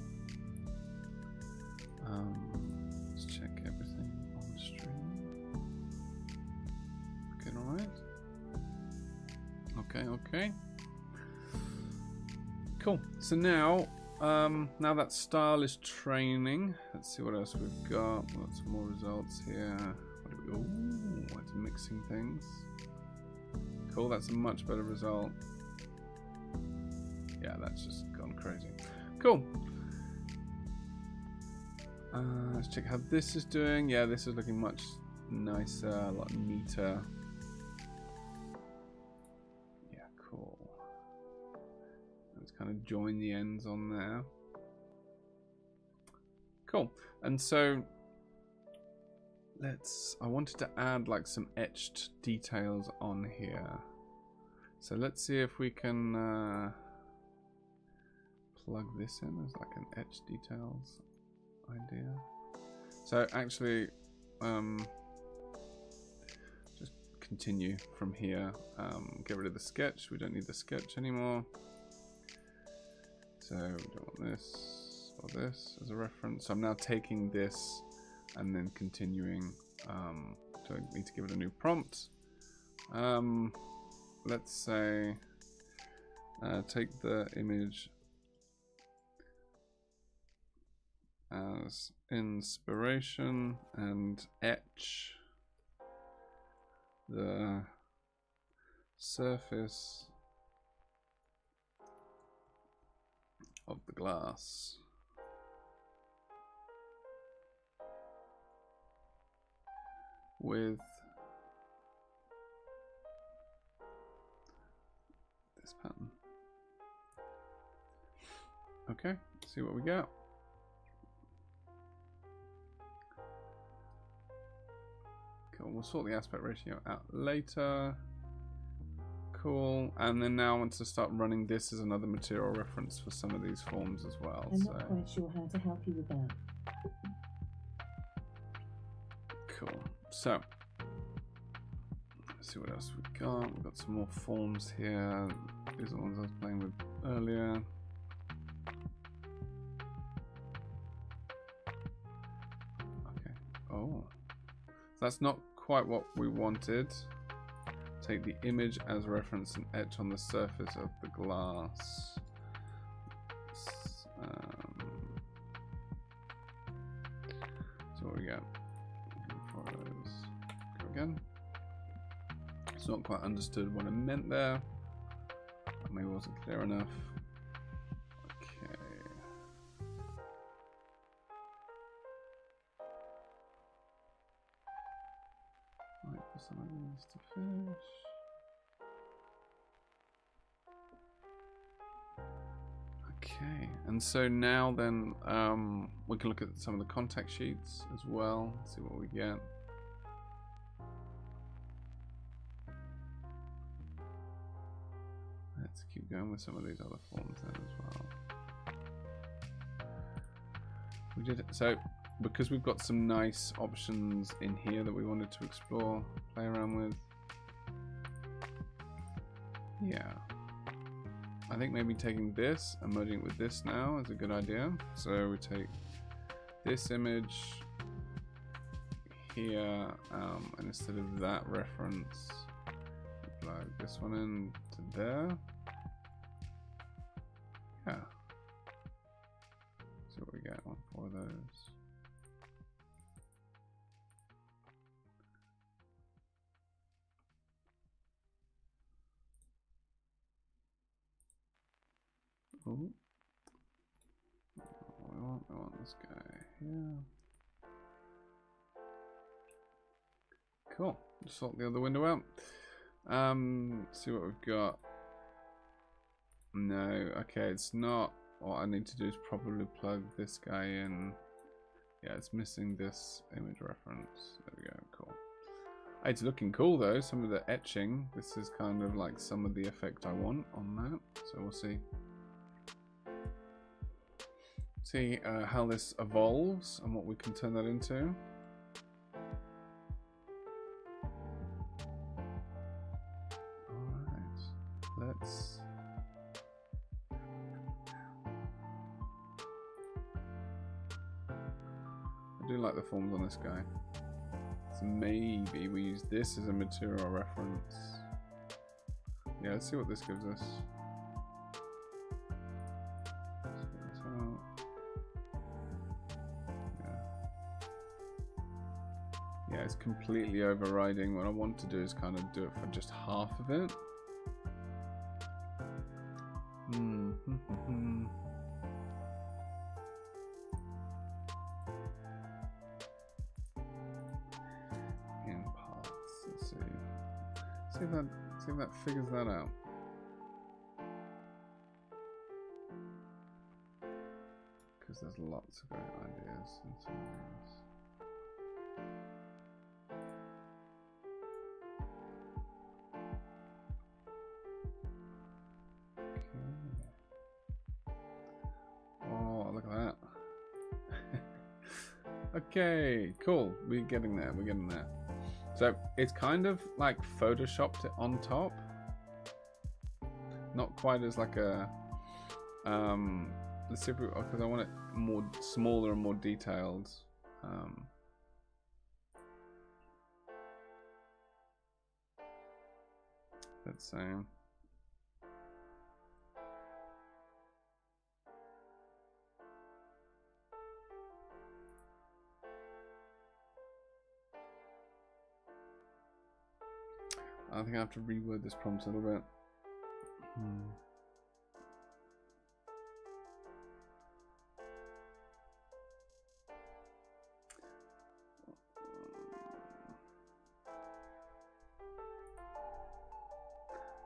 Let's check everything on the stream. Okay, all right. Okay. Cool. So now that style is training, let's see what else we've got. We've got some more results here. It's mixing things. Cool, that's a much better result. Yeah, that's just gone crazy. Cool. Let's check how this is doing. Yeah, this is looking much nicer, a lot neater. Yeah, cool. Let's kind of join the ends on there. Cool. And so I wanted to add like some etched details on here. So let's see if we can plug this in as like an etched details idea. So actually, just continue from here. Get rid of the sketch. We don't need the sketch anymore. So we don't want this or this as a reference. So I'm now taking this and then continuing. So I need to give it a new prompt. Let's say take the image as inspiration and etch the surface of the glass with this pattern. Okay, see what we get. Cool, we'll sort the aspect ratio out later. Cool, and then now I want to start running this as another material reference for some of these forms as well. I'm not quite sure how to help you with that. Cool, so let's see what else we've got. We've got some more forms here. These are the ones I was playing with earlier. Okay, oh, that's not quite what we wanted. Take the image as reference and etch on the surface of the glass. So what we got? Go again. It's not quite understood what I meant there. Maybe it wasn't clear enough. Okay. Wait for some of these to finish. Okay, and so now then we can look at some of the contact sheets as well, see what we get. Let's keep going with some of these other forms then as well. We did it. So because we've got some nice options in here that we wanted to explore, play around with. Yeah. I think maybe taking this and merging it with this now is a good idea. So we take this image here, and instead of that reference, we plug this one in to there. Yeah. So we get one for those. Ooh. We want this guy here. Cool. Just sort the other window out. See what we've got. No, okay, it's not. What I need to do is probably plug this guy in. Yeah, it's missing this image reference. There we go, cool. It's looking cool though, some of the etching. This is kind of like some of the effect I want on that. So we'll see. See how this evolves and what we can turn that into. Alright, let's... I do like the forms on this guy. So maybe we use this as a material reference. Yeah, let's see what this gives us. Yeah, it's completely overriding. What I want to do is kind of do it for just half of it. see if that figures that out. Because there's lots of great ideas in some of these. Okay, cool. We're getting there. We're getting there. So it's kind of like photoshopped it on top. Not quite as like a let's see if we, because I want it more smaller and more detailed. Let's say. I think I have to reword this prompt a little bit.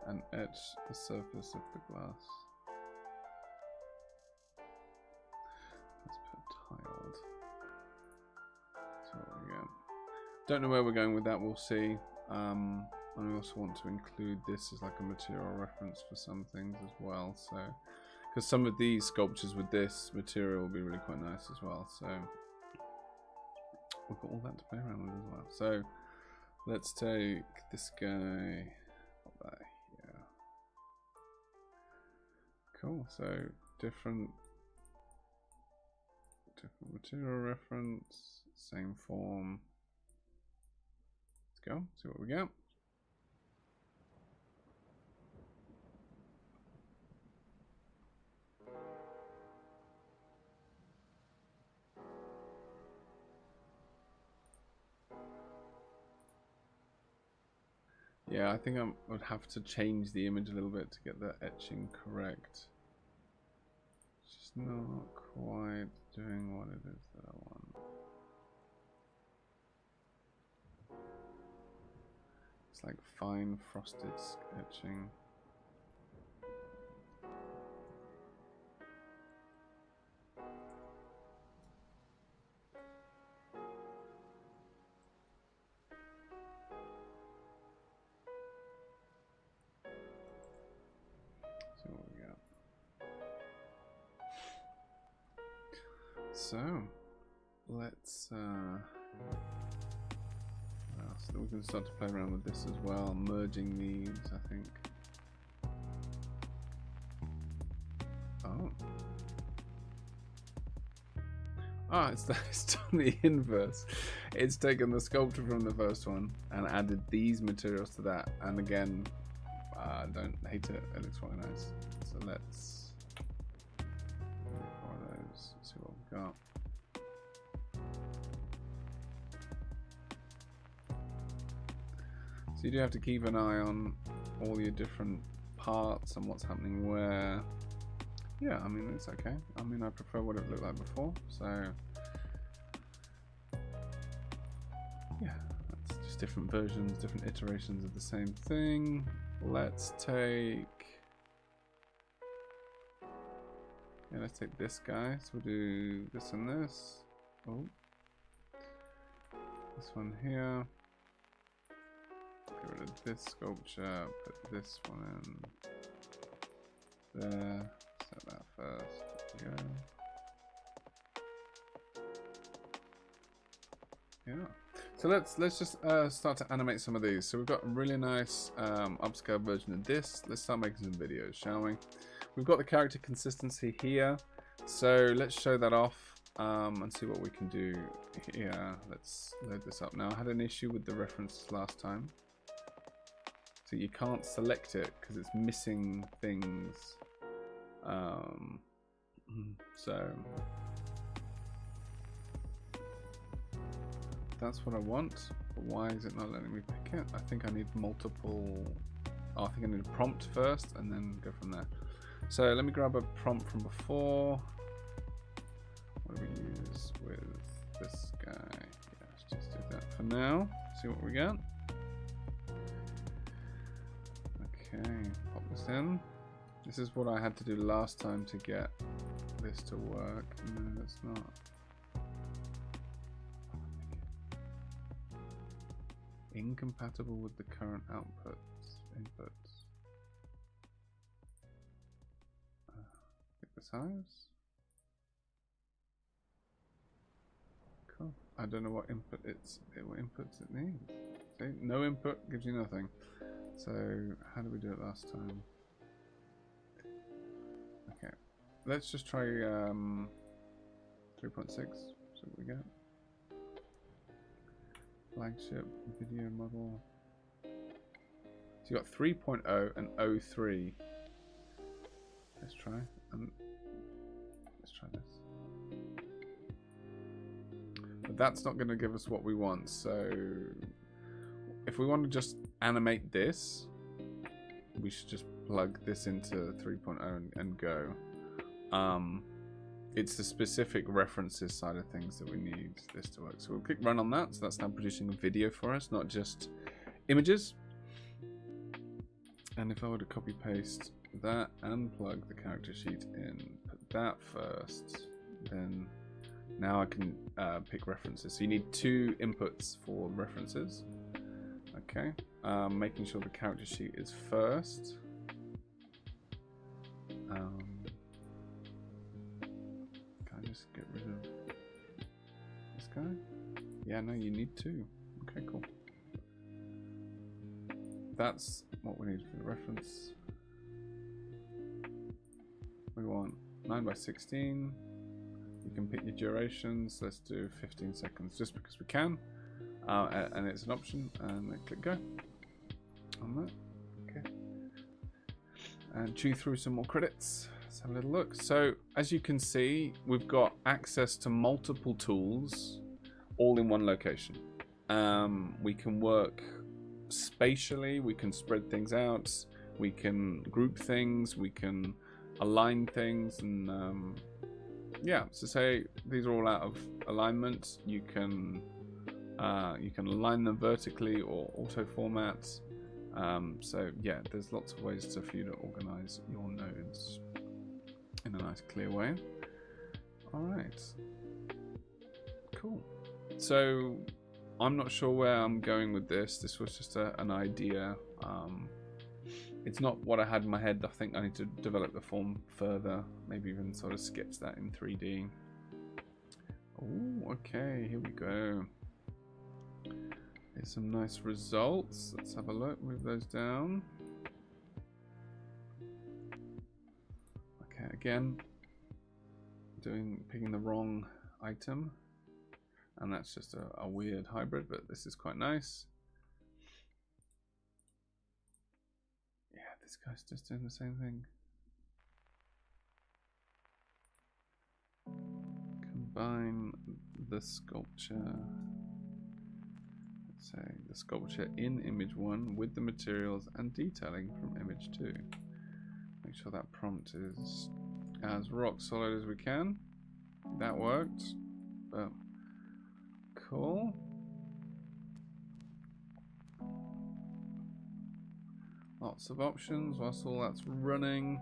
And etch the surface of the glass. Let's put tiled. So there we go. Don't know where we're going with that, we'll see. And we also want to include this as like a material reference for some things as well. So, because some of these sculptures with this material will be really quite nice as well. So, we've got all that to play around with as well. So, let's take this guy. Put that here. Cool. So, different material reference, same form. Let's go. See what we get. Yeah, I think I would have to change the image a little bit to get the etching correct. It's just not quite doing what it is that I want. It's like fine frosted etching. So let's so we can start to play around with this as well, merging these, I think. It's done the inverse. It's taken the sculpture from the first one and added these materials to that, and again, don't hate it, it looks quite nice. So let's see what we've got. So you do have to keep an eye on all your different parts and what's happening where. Yeah, I mean, it's okay. I mean, I prefer what it looked like before, so yeah, that's just different versions, different iterations of the same thing. Let's take this guy. So we'll do this and this. Oh, this one here. Get rid of this sculpture. Put this one in there. Set that first. There we go. Yeah. So let's just start to animate some of these. So we've got a really nice upscale version of this. Let's start making some videos, shall we? We've got the character consistency here. So let's show that off and see what we can do here. Let's load this up now. I had an issue with the references last time. So you can't select it because it's missing things. So that's what I want, but why is it not letting me pick it? I think I need multiple. I think I need a prompt first and then go from there. So let me grab a prompt from before. What do we use with this guy? Yeah, let's just do that for now. See what we get. text in. This is what I had to do last time to get this to work. No, it's not. Incompatible with the current inputs. Pick the size. Cool. I don't know what inputs it needs. See, no input gives you nothing. So how did we do it last time? Okay, let's just try 3.6. See what we get. Flagship video model. So you got 3.0 and 03. Let's try this. But that's not going to give us what we want. So if we want to just animate this, we should just plug this into 3.0 and go. It's the specific references side of things that we need this to work. So we'll click run on that. So that's now producing a video for us, not just images. And if I were to copy paste that and plug the character sheet in, put that first, then now I can pick references. So you need 2 inputs for references. Okay, making sure the character sheet is first. Can I just get rid of this guy? Yeah, no, you need 2. Okay, cool. That's what we need for the reference. We want 9:16. You can pick your durations. Let's do 15 seconds just because we can. And it's an option, and then click go on that. Okay, and chew through some more credits. Let's have a little look. So as you can see, we've got access to multiple tools all in one location. We can work spatially, we can spread things out, we can group things, we can align things, and yeah, so say these are all out of alignment, you can align them vertically or auto format. So yeah, there's lots of ways for you to organize your nodes in a nice clear way. All right, cool. So I'm not sure where I'm going with this. This was just an idea. It's not what I had in my head. I think I need to develop the form further, maybe even sort of sketch that in 3D. Oh, okay, here we go. Here's some nice results. Let's have a look. Move those down. Okay, again, picking the wrong item, and that's just a weird hybrid, but this is quite nice. Yeah, this guy's just doing the same thing. Combine the sculpture. Say the sculpture in image 1 with the materials and detailing from image 2. Make sure that prompt is as rock solid as we can. That worked. But cool. Lots of options whilst all that's running.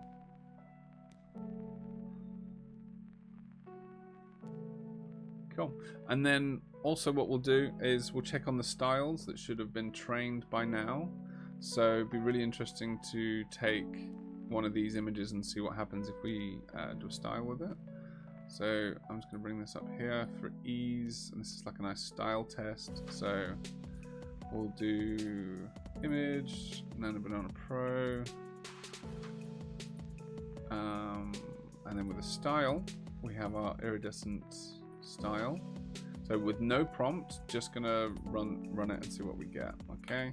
Cool. And then also what we'll do is we'll check on the styles that should have been trained by now. So it'd be really interesting to take one of these images and see what happens if we do a style with it. So I'm just going to bring this up here for ease, and this is like a nice style test. So we'll do image, Nano Banana Pro, and then with a style, we have our iridescent style. So with no prompt, just gonna run it and see what we get. Okay,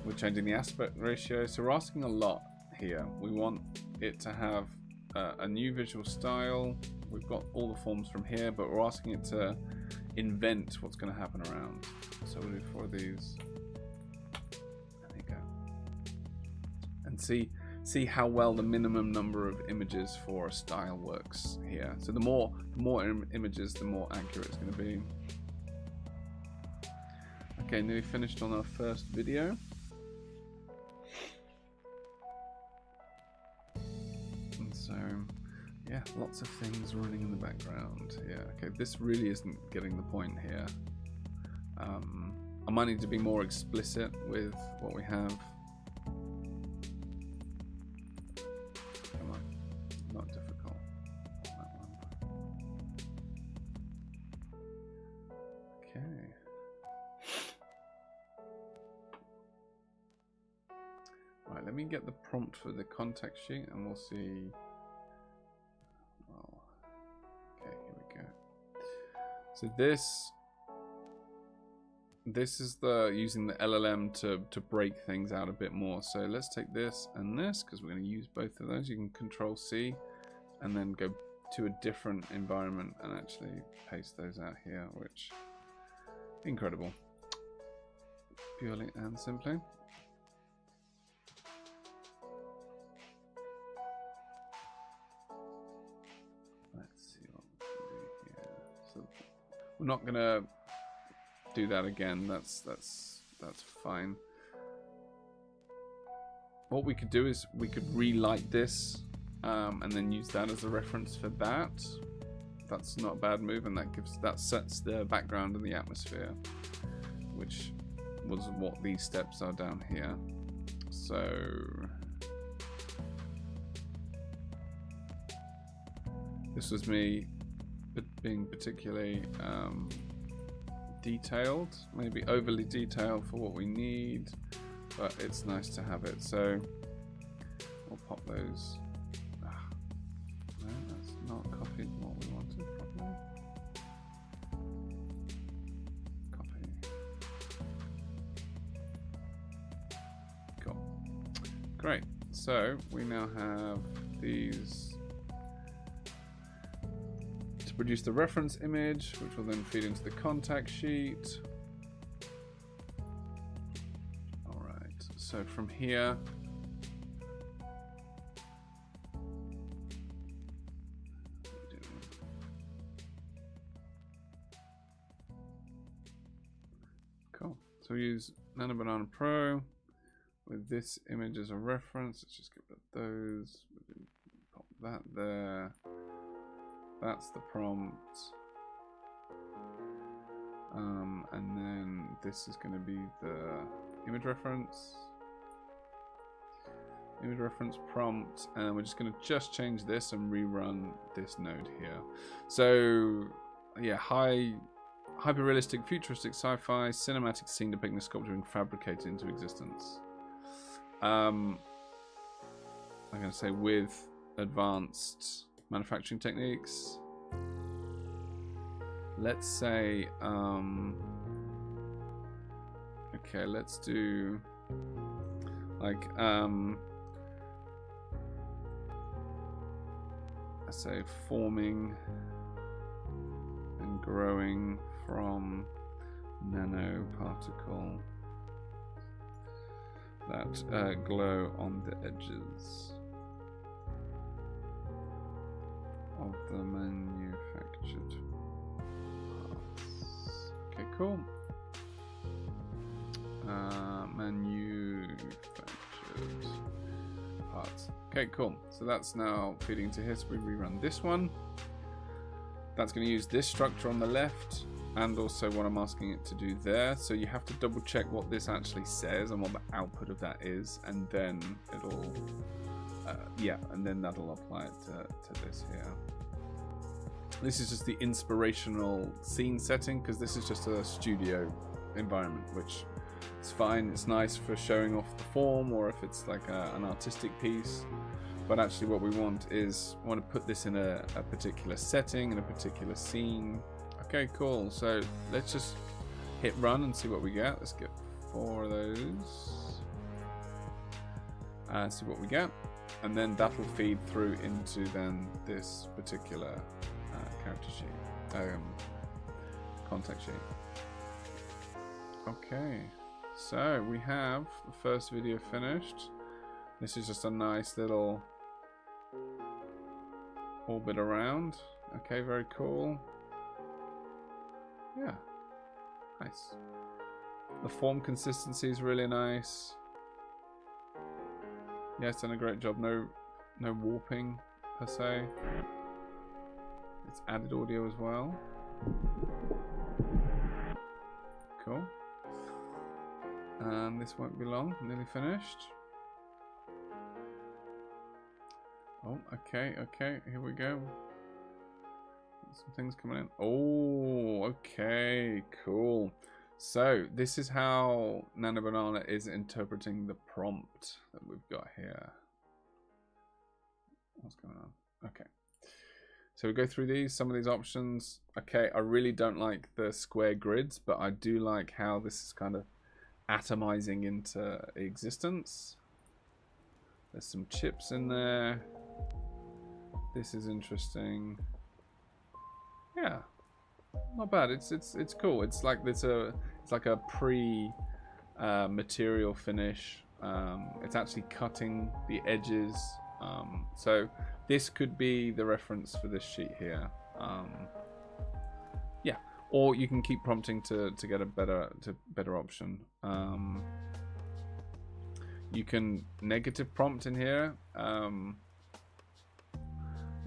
we're changing the aspect ratio, so we're asking a lot here. We want it to have a new visual style. We've got all the forms from here, but we're asking it to invent what's going to happen around. So we'll do 4 of these. There you go. And see how well the minimum number of images for a style works here. So the more images, the more accurate it's going to be. Okay, nearly finished on our first video. So yeah, lots of things running in the background. Yeah, okay, this really isn't getting the point here. I might need to be more explicit with what we have. Come on, not difficult. That one. Okay. Right, let me get the prompt for the context sheet and we'll see. Well, okay, here we go. So this is the using the LLM to break things out a bit more. So let's take this and this because we're going to use both of those. You can Control C and then go to a different environment and actually paste those out here, which incredible. Purely and simply. Let's see what we can do here. So we're not going to do that again. That's fine. What we could do is we could relight this and then use that as a reference for that. That's not a bad move, and that sets the background and the atmosphere, which was what these steps are down here. So this was me being particularly detailed, maybe overly detailed for what we need, but it's nice to have it. So we'll pop those. No, that's not copied what we wanted properly. Copy. Cool. Great. So we now have these to produce the reference image, which will then feed into the contact sheet. All right. So from here, cool. So we use Nano Banana Pro with this image as a reference. Let's just get rid of those. Pop that there. That's the prompt. And then this is going to be the image reference. Image reference prompt. And we're just going to change this and rerun this node here. So, yeah, hyper-realistic, futuristic, sci-fi, cinematic scene depicting a sculpture being fabricated into existence. I'm going to say with advanced manufacturing techniques. Let's say okay, let's do like let's say forming and growing from nanoparticle that glow on the edges of the manufactured parts. Okay, cool. Manufactured parts. Okay, cool. So that's now feeding into here. So we rerun this one. That's going to use this structure on the left and also what I'm asking it to do there. So you have to double check what this actually says and what the output of that is, and then it'll yeah, and then that'll apply it to this here. This is just the inspirational scene setting because this is just a studio environment, which is fine. It's nice for showing off the form, or if it's like an artistic piece. But actually what we want is, we want to put this in a particular setting, in a particular scene. Okay, cool. So let's just hit run and see what we get. Let's get 4 of those. See what we get. And then that'll feed through into then this particular character sheet, contact sheet. Okay, so we have the first video finished. This is just a nice little orbit around. Okay, very cool. Yeah, nice. The form consistency is really nice. Yeah, it's done a great job. No warping. per se. It's added audio as well. Cool. And this won't be long. Nearly finished. Oh, okay, okay. Here we go. Some things coming in. Oh, okay, cool. So this is how Nano Banana is interpreting the prompt that we've got here. What's going on? Okay. So we go through these, some of these options. Okay, I really don't like the square grids, but I do like how this is kind of atomizing into existence. There's some chips in there. This is interesting. Yeah, not bad. It's cool. It's like a pre material finish. It's actually cutting the edges. So this could be the reference for this sheet here. Yeah, or you can keep prompting to get a better option. You can negative prompt in here and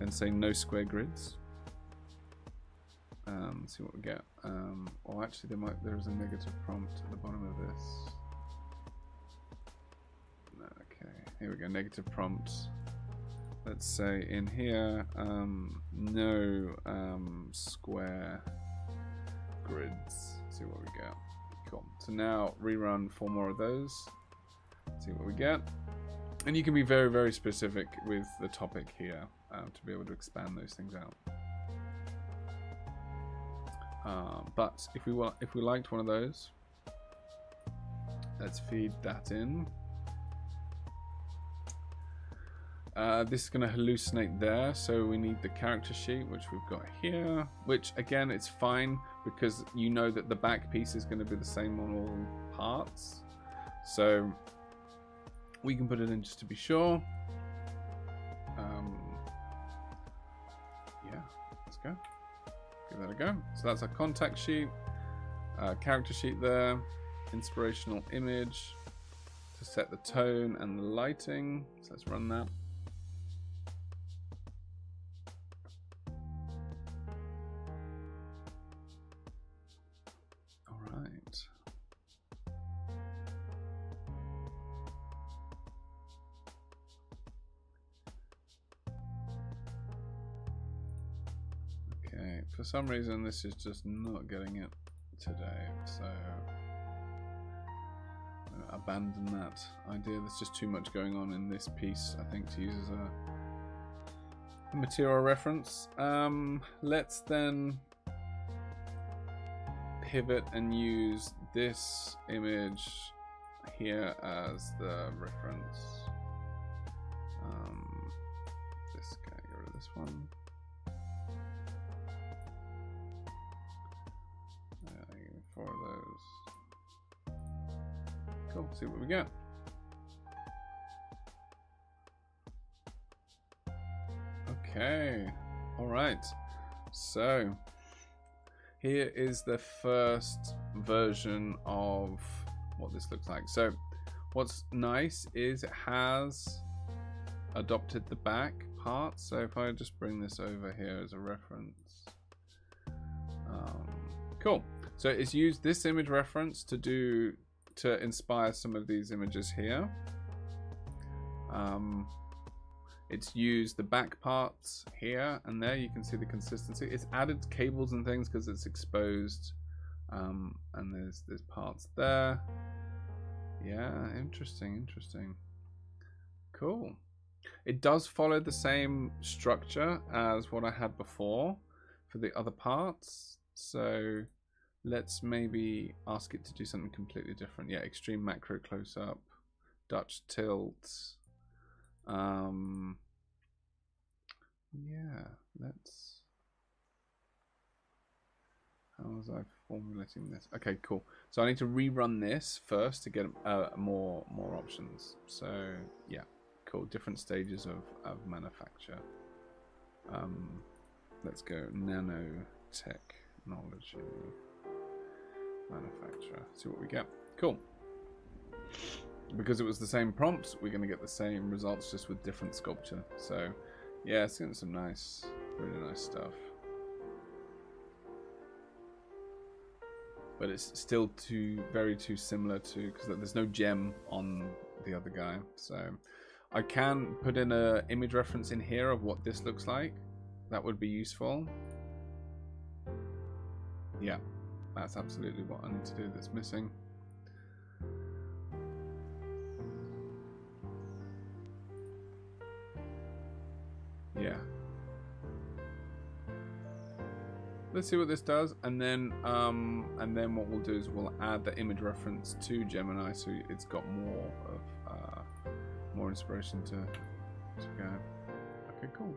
say no square grids. See what we get. Or actually, there is a negative prompt at the bottom of this. Okay, here we go. Negative prompt. Let's say in here, no square grids. See what we get. Cool. So now rerun 4 more of those. See what we get. And you can be very, very specific with the topic here to be able to expand those things out. But if we liked one of those, let's feed that in. This is going to hallucinate there, so we need the character sheet, which we've got here, which again, it's fine because you know that the back piece is going to be the same on all parts, so we can put it in just to be sure. Yeah, let's go. Give that a go. So that's a contact sheet, character sheet there, inspirational image to set the tone and the lighting. So let's run that. All right. Okay, for some reason this is just not getting it today, so I'm gonna abandon that idea. There's just too much going on in this piece, I think, to use as a material reference. Let's then pivot and use this image here as the reference. This guy, get rid of this one. Four of those. Cool. See what we get. Okay. All right. So here is the first version of what this looks like. So what's nice is it has adopted the back part. So if I just bring this over here as a reference. Cool. So it's used this image reference to inspire some of these images here. It's used the back parts here and there. You can see the consistency. It's added cables and things because it's exposed. And there's parts there. Yeah, interesting. Cool. It does follow the same structure as what I had before for the other parts. So let's maybe ask it to do something completely different. Yeah, extreme macro close up, Dutch tilt. Yeah, let's. How was I formulating this? Okay, cool. So I need to rerun this first to get more options. So yeah, cool. Different stages of manufacture. Let's go nanotechnology. Manufacturer. See what we get. Cool. Because it was the same prompts, we're going to get the same results just with different sculpture. So Yeah, it's getting some nice, really nice stuff. But it's still very too similar to, because there's no gem on the other guy. So I can put in a image reference in here of what this looks like. That would be useful. Yeah, that's absolutely what I need to do that's missing. Yeah. Let's see what this does, and then what we'll do is we'll add the image reference to Gemini, so it's got more of more inspiration to go. Okay, cool.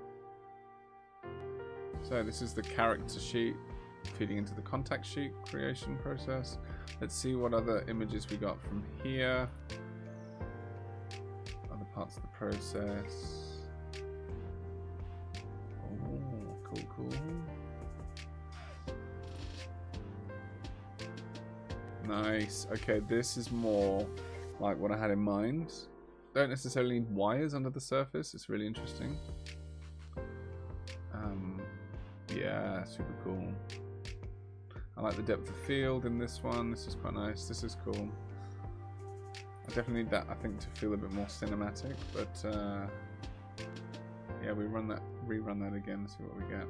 So this is the character sheet feeding into the contact sheet creation process. Let's see what other images we got from here. Other parts of the process. Oh, cool. Nice. Okay, this is more like what I had in mind. Don't necessarily need wires under the surface. It's really interesting. Yeah, super cool. I like the depth of field in this one. This is quite nice. This is cool. I definitely need that, I think, to feel a bit more cinematic. But yeah, we rerun that again, see what we get.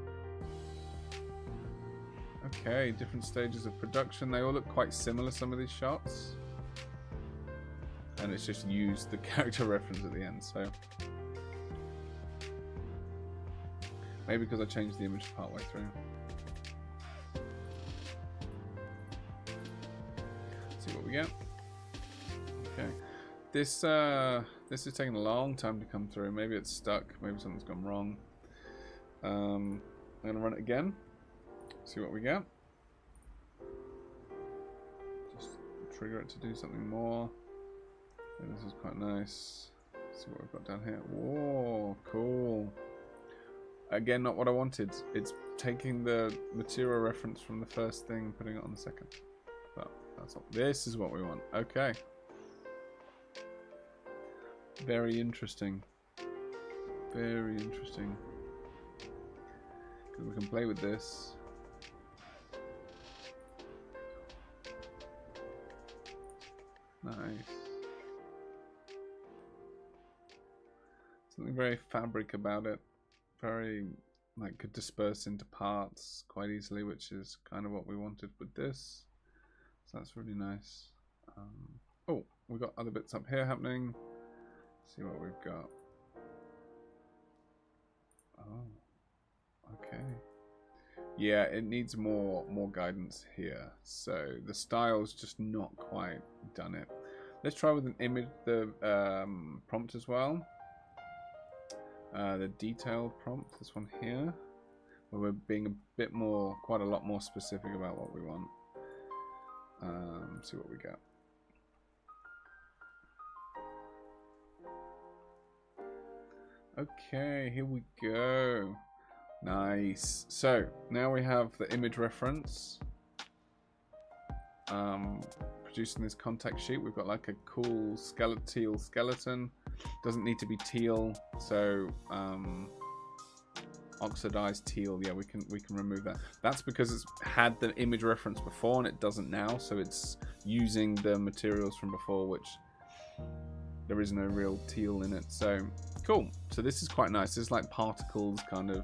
Okay, different stages of production. They all look quite similar, some of these shots. And it's just used the character reference at the end, so. Maybe because I changed the image partway through. Let's see what we get. Okay. This is taking a long time to come through. Maybe it's stuck, maybe something's gone wrong. I'm gonna run it again. See what we get. Just trigger it to do something more. And this is quite nice. Let's see what we've got down here. Whoa, cool. Again, not what I wanted. It's taking the material reference from the first thing and putting it on the second. But that's all. This is what we want. Okay. Very interesting. Very interesting. Because we can play with this. Nice. Something very fabric about it. Very, like, could disperse into parts quite easily, which is kind of what we wanted with this. So that's really nice. Oh, we've got other bits up here happening. Let's see what we've got. Oh, okay. Yeah, it needs more guidance here. So the style's just not quite done it. Let's try with an image, the prompt as well. The detailed prompt, this one here, where we're being a bit more, quite a lot more specific about what we want. See what we get. Okay, here we go. Nice. So now we have the image reference. Producing this contact sheet, we've got like a cool teal skeleton. Doesn't need to be teal, so oxidized teal. Yeah, we can remove that. That's because it's had the image reference before and it doesn't now, so it's using the materials from before, which there is no real teal in it. So cool. So this is quite nice. It's like particles kind of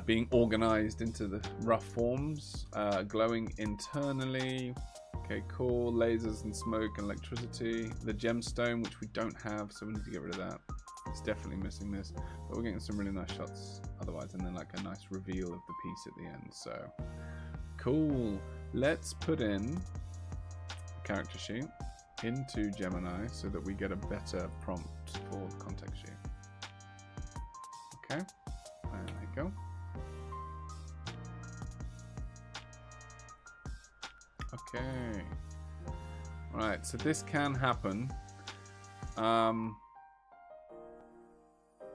being organized into the rough forms, glowing internally. Okay, cool. Lasers and smoke and electricity. The gemstone, which we don't have, so we need to get rid of that. It's definitely missing this, but we're getting some really nice shots otherwise, and then like a nice reveal of the piece at the end. So cool. Let's put in character sheet into Gemini so that we get a better prompt for the context sheet. Okay, there you go. Okay. Right, so this can happen.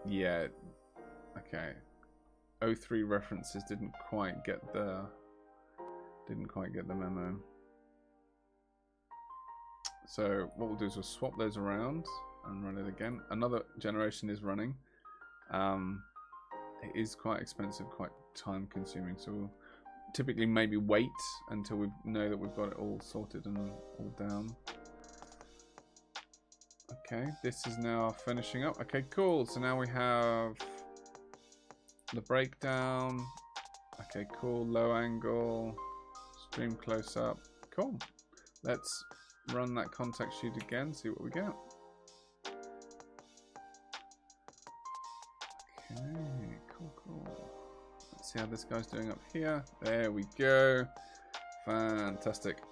Yeah. Okay. 03 references didn't quite get the memo. So what we'll do is we'll swap those around and run it again. Another generation is running. it is quite expensive, quite time consuming, so we'll typically maybe wait until we know that we've got it all sorted and all down. Okay, this is now finishing up. Okay, cool. So now we have the breakdown. Okay, cool. Low angle, stream close up. Cool. Let's run that contact sheet again, see what we get. Okay, cool. Let's see how this guy's doing up here. There we go. Fantastic.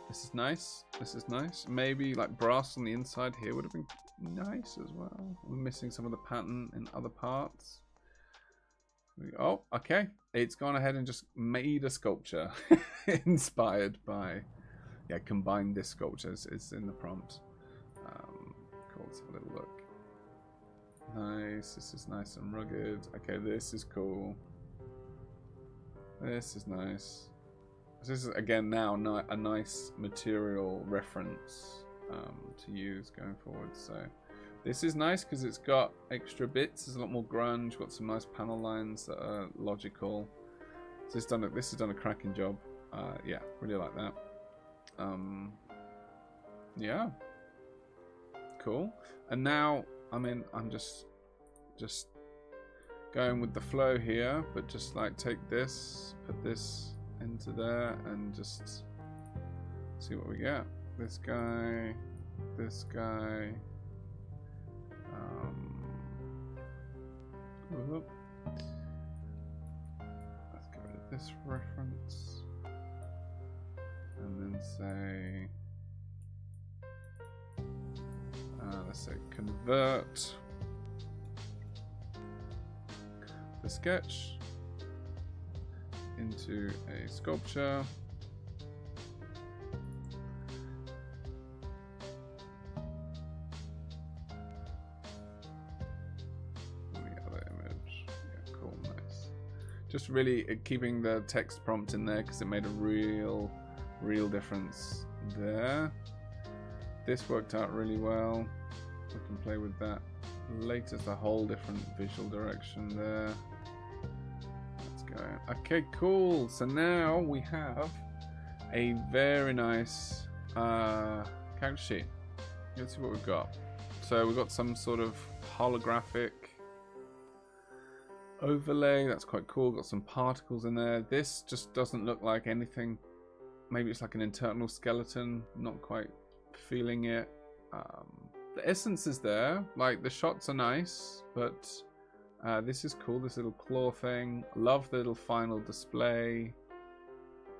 This is nice. This is nice. Maybe like brass on the inside here would have been nice as well. We're missing some of the pattern in other parts. Oh, okay. It's gone ahead and just made a sculpture inspired by, yeah, combined this sculpture is in the prompt. Cool. Let's have a little look. Nice. This is nice and rugged. Okay, this is cool. This is nice. This is again now a nice material reference to use going forward. So this is nice because it's got extra bits. There's a lot more grunge. Got some nice panel lines that are logical. So this has done a cracking job. Yeah, really like that. Yeah, cool. And now I'm just going with the flow here, but just like take this, put this into there, and just see what we get. This guy, this guy. Let's get rid of this reference, and then say, let's say convert the sketch into a sculpture. And the other image. Yeah, cool, nice. Just really keeping the text prompt in there because it made a real difference there. This worked out really well. We can play with that later. It's a whole different visual direction there. Okay, cool. So now we have a very nice character sheet. Let's see what we've got. So we've got some sort of holographic overlay. That's quite cool. Got some particles in there. This just doesn't look like anything. Maybe it's like an internal skeleton. Not quite feeling it. The essence is there. Like the shots are nice, but this is cool, this little claw thing. Love the little final display.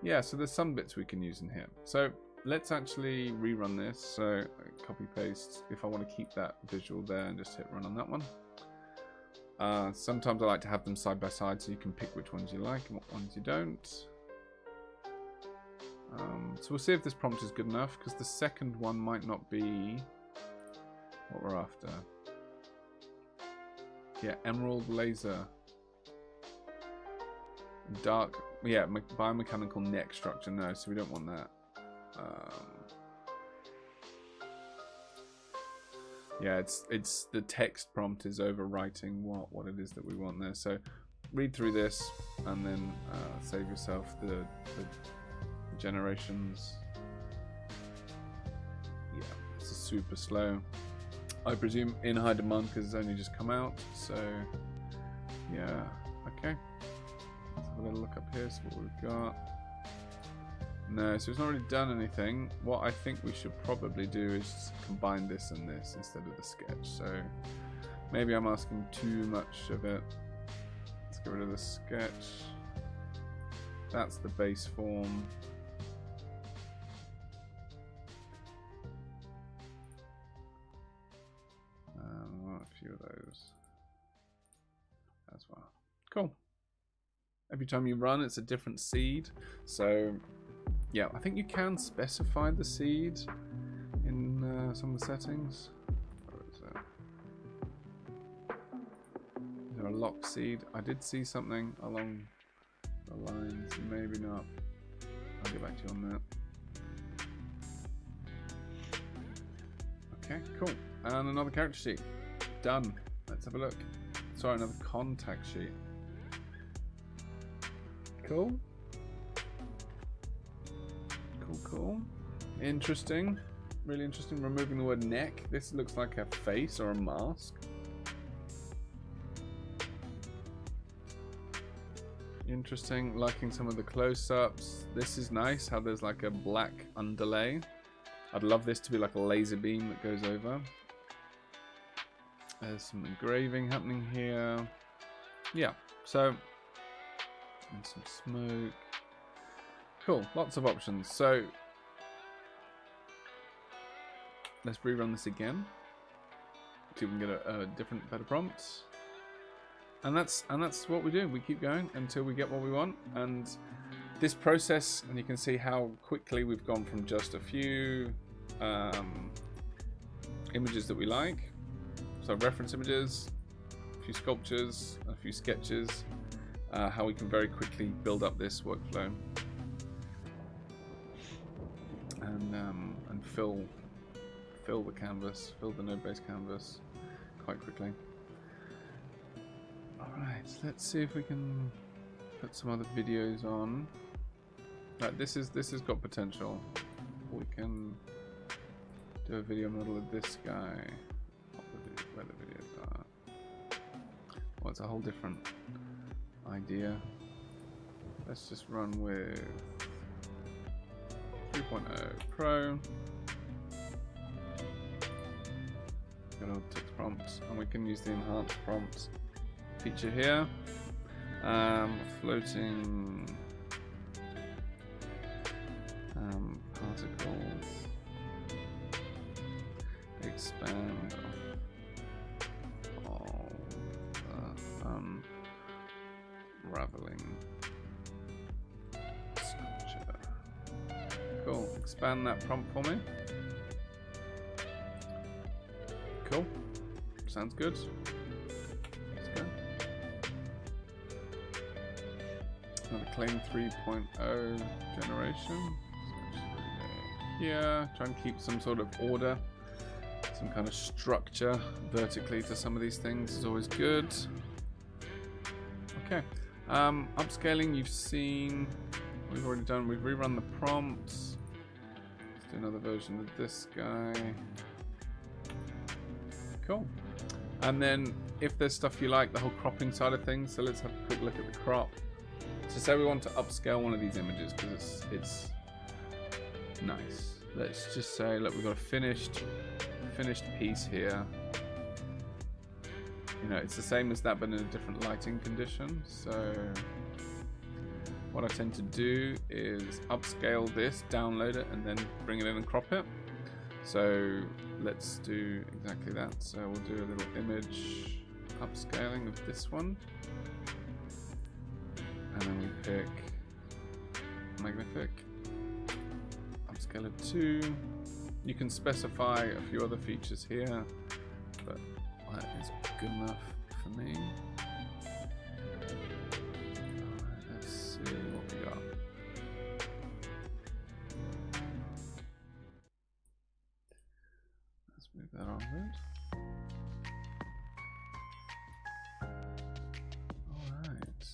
Yeah, so there's some bits we can use in here. So let's actually rerun this. So copy paste if I want to keep that visual there and just hit run on that one. Sometimes I like to have them side by side so you can pick which ones you like and what ones you don't. So we'll see if this prompt is good enough because the second one might not be what we're after. Yeah, emerald laser. Dark, yeah, biomechanical neck structure. No, so we don't want that. Yeah, it's the text prompt is overwriting what it is that we want there. So read through this and then save yourself the generations. Yeah, this is super slow. I presume in high demand because it's only just come out. So yeah, okay. Let's have a little look up here, see what we've got. No, so it's not really done anything. What I think we should probably do is combine this and this instead of the sketch. So maybe I'm asking too much of it. Let's get rid of the sketch. That's the base form. A few of those as well. Cool. Every time you run, it's a different seed. So yeah, I think you can specify the seed in some of the settings. Where is it? Is there a lock seed? I did see something along the lines. Maybe not. I'll get back to you on that. Okay, cool. And another character sheet. Done. Let's have a look. sorry, another contact sheet. Cool. Cool. Interesting. Really interesting. Removing the word neck. This looks like a face or a mask. Interesting. Liking some of the close-ups. This is nice how there's like a black underlay. I'd love this to be like a laser beam that goes over. There's some engraving happening here. Yeah, so, and some smoke. Cool, lots of options. So, let's rerun this again. See if we can get a different, better prompt. And that's what we do. We keep going until we get what we want. And this process, and you can see how quickly we've gone from just a few images that we like. So reference images, a few sculptures, a few sketches, how we can very quickly build up this workflow and fill the canvas, fill the node-based canvas quite quickly. All right, let's see if we can put some other videos on. Right, this has got potential. We can do a video model of this guy. Where the videos are. Well, it's a whole different idea. Let's just run with 3.0 Pro. Good old text prompts, and we can use the enhanced prompts feature here. Floating particles. Expand all the unraveling sculpture. Cool. Expand that prompt for me. Cool. Sounds good. Let's go. Another Claim 3.0 generation. Here, try and keep some sort of order, some kind of structure vertically to some of these things is always good. Okay, upscaling you've seen, we've already done, we've rerun the prompts. Let's do another version of this guy. Cool. And then if there's stuff you like, the whole cropping side of things, so let's have a quick look at the crop. So say we want to upscale one of these images because it's nice. Let's just say, look, we've got a finished piece here. You know, it's the same as that, but in a different lighting condition. So what I tend to do is upscale this, download it, and then bring it in and crop it. So let's do exactly that. So we'll do a little image upscaling of this one. And then we pick Magnific. Upscale of 2. You can specify a few other features here, but that is good enough for me. Alright, let's see what we got. Let's move that onward. Alright.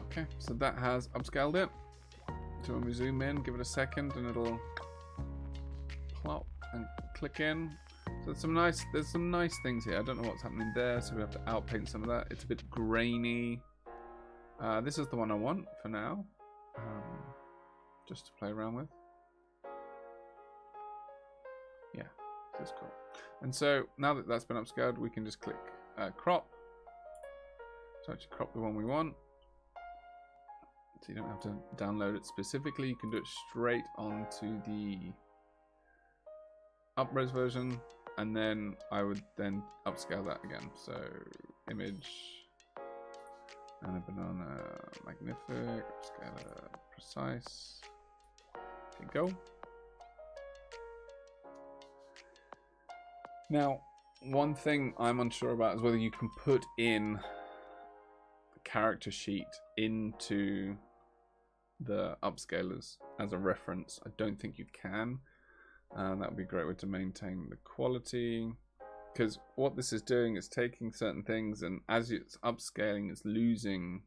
Okay, so that has upscaled it. So when we zoom in, give it a second, and it'll plop and click in. So there's some nice things here. I don't know what's happening there, so we have to outpaint some of that. It's a bit grainy. This is the one I want for now, just to play around with. Yeah, this is cool. And so now that that's been upscaled, we can just click crop. So actually crop the one we want. So you don't have to download it specifically. You can do it straight onto the upres version, and then I would then upscale that again. So image and a banana magnific, upscale precise. Okay, go. Now, one thing I'm unsure about is whether you can put in the character sheet into the upscalers as a reference. I don't think you can. That would be a great way to maintain the quality. Because what this is doing is taking certain things, and as it's upscaling, it's losing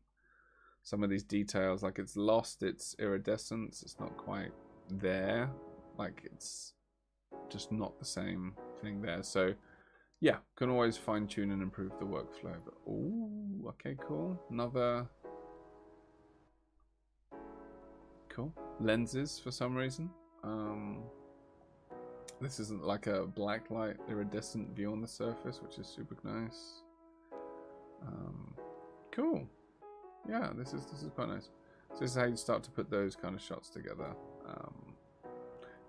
some of these details. Like it's lost its iridescence. It's not quite there. Like it's just not the same thing there. So yeah, can always fine tune and improve the workflow. But ooh, okay, cool. Another cool lenses for some reason. This isn't like a black light iridescent view on the surface, which is super nice. Cool. Yeah, this is quite nice. So this is how you start to put those kind of shots together.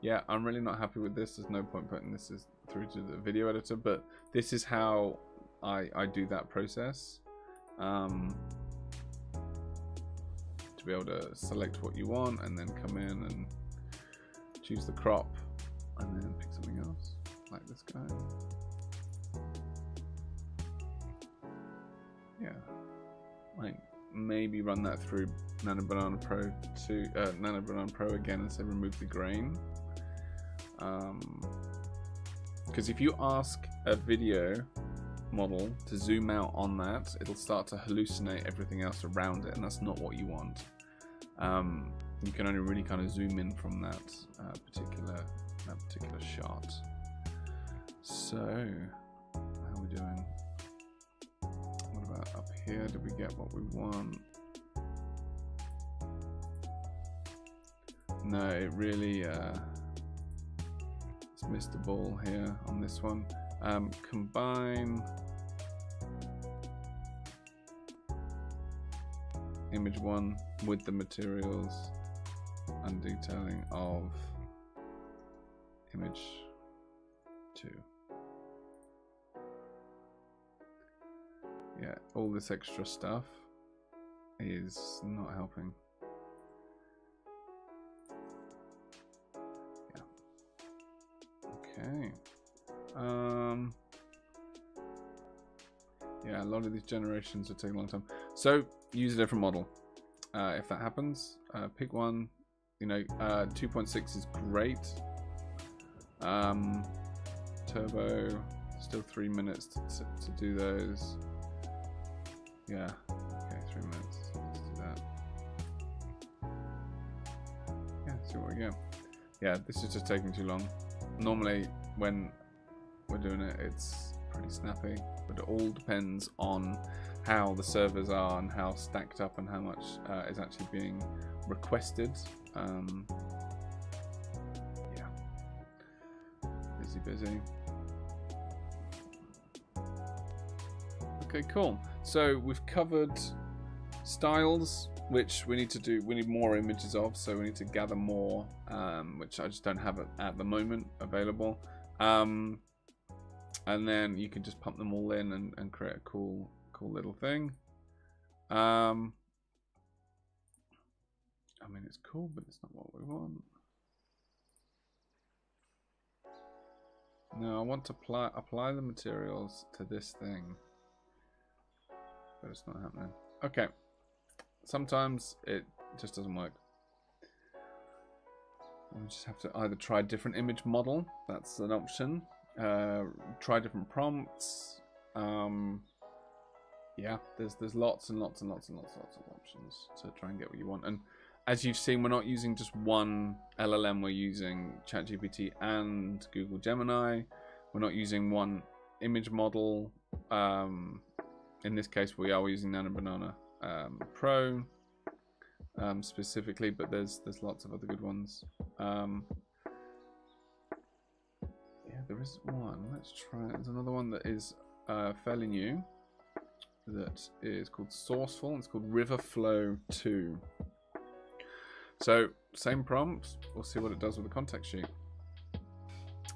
Yeah, I'm really not happy with this. There's no point putting this through to the video editor, but this is how I do that process. To be able to select what you want and then come in and choose the crop and then pick something else, like this guy. Yeah, like maybe run that through Nano Banana Pro to Nano Banana Pro again and say remove the grain. Because if you ask a video model to zoom out on that, it'll start to hallucinate everything else around it, and that's not what you want. You can only really kind of zoom in from that particular shot. So, how are we doing? What about up here? Did we get what we want? No, it really it's missed the ball here on this one. Combine image 1 with the materials and detailing of image 2. Yeah, all this extra stuff is not helping. Yeah. Okay. Yeah, a lot of these generations are taking a long time. So use a different model. If that happens, pick one. You know, 2.6 is great. Turbo, still 3 minutes to do those. Yeah, okay, 3 minutes. Let's do that. Yeah, see what we get. Yeah, this is just taking too long. Normally, when we're doing it, it's pretty snappy, but it all depends on how the servers are and how stacked up and how much is actually being requested. Yeah, busy. Okay, cool. So we've covered styles, which we need to do. We need more images of, so we need to gather more, which I just don't have at the moment available. And then you can just pump them all in and create a cool little thing. I mean, it's cool, but it's not what we want. No, I want to apply the materials to this thing, but it's not happening. Okay, sometimes it just doesn't work. We just have to either try a different image model. That's an option. Try different prompts. Yeah, there's lots and lots of options to try and get what you want. And as you've seen, we're not using just one LLM. We're using ChatGPT and Google Gemini. We're not using one image model. In this case, we are using Nano Banana Pro specifically, but there's lots of other good ones. Yeah, there is one. Let's try. There's another one that is fairly new. That is called Sourceful. It's called River Flow 2. So same prompt. We'll see what it does with the context sheet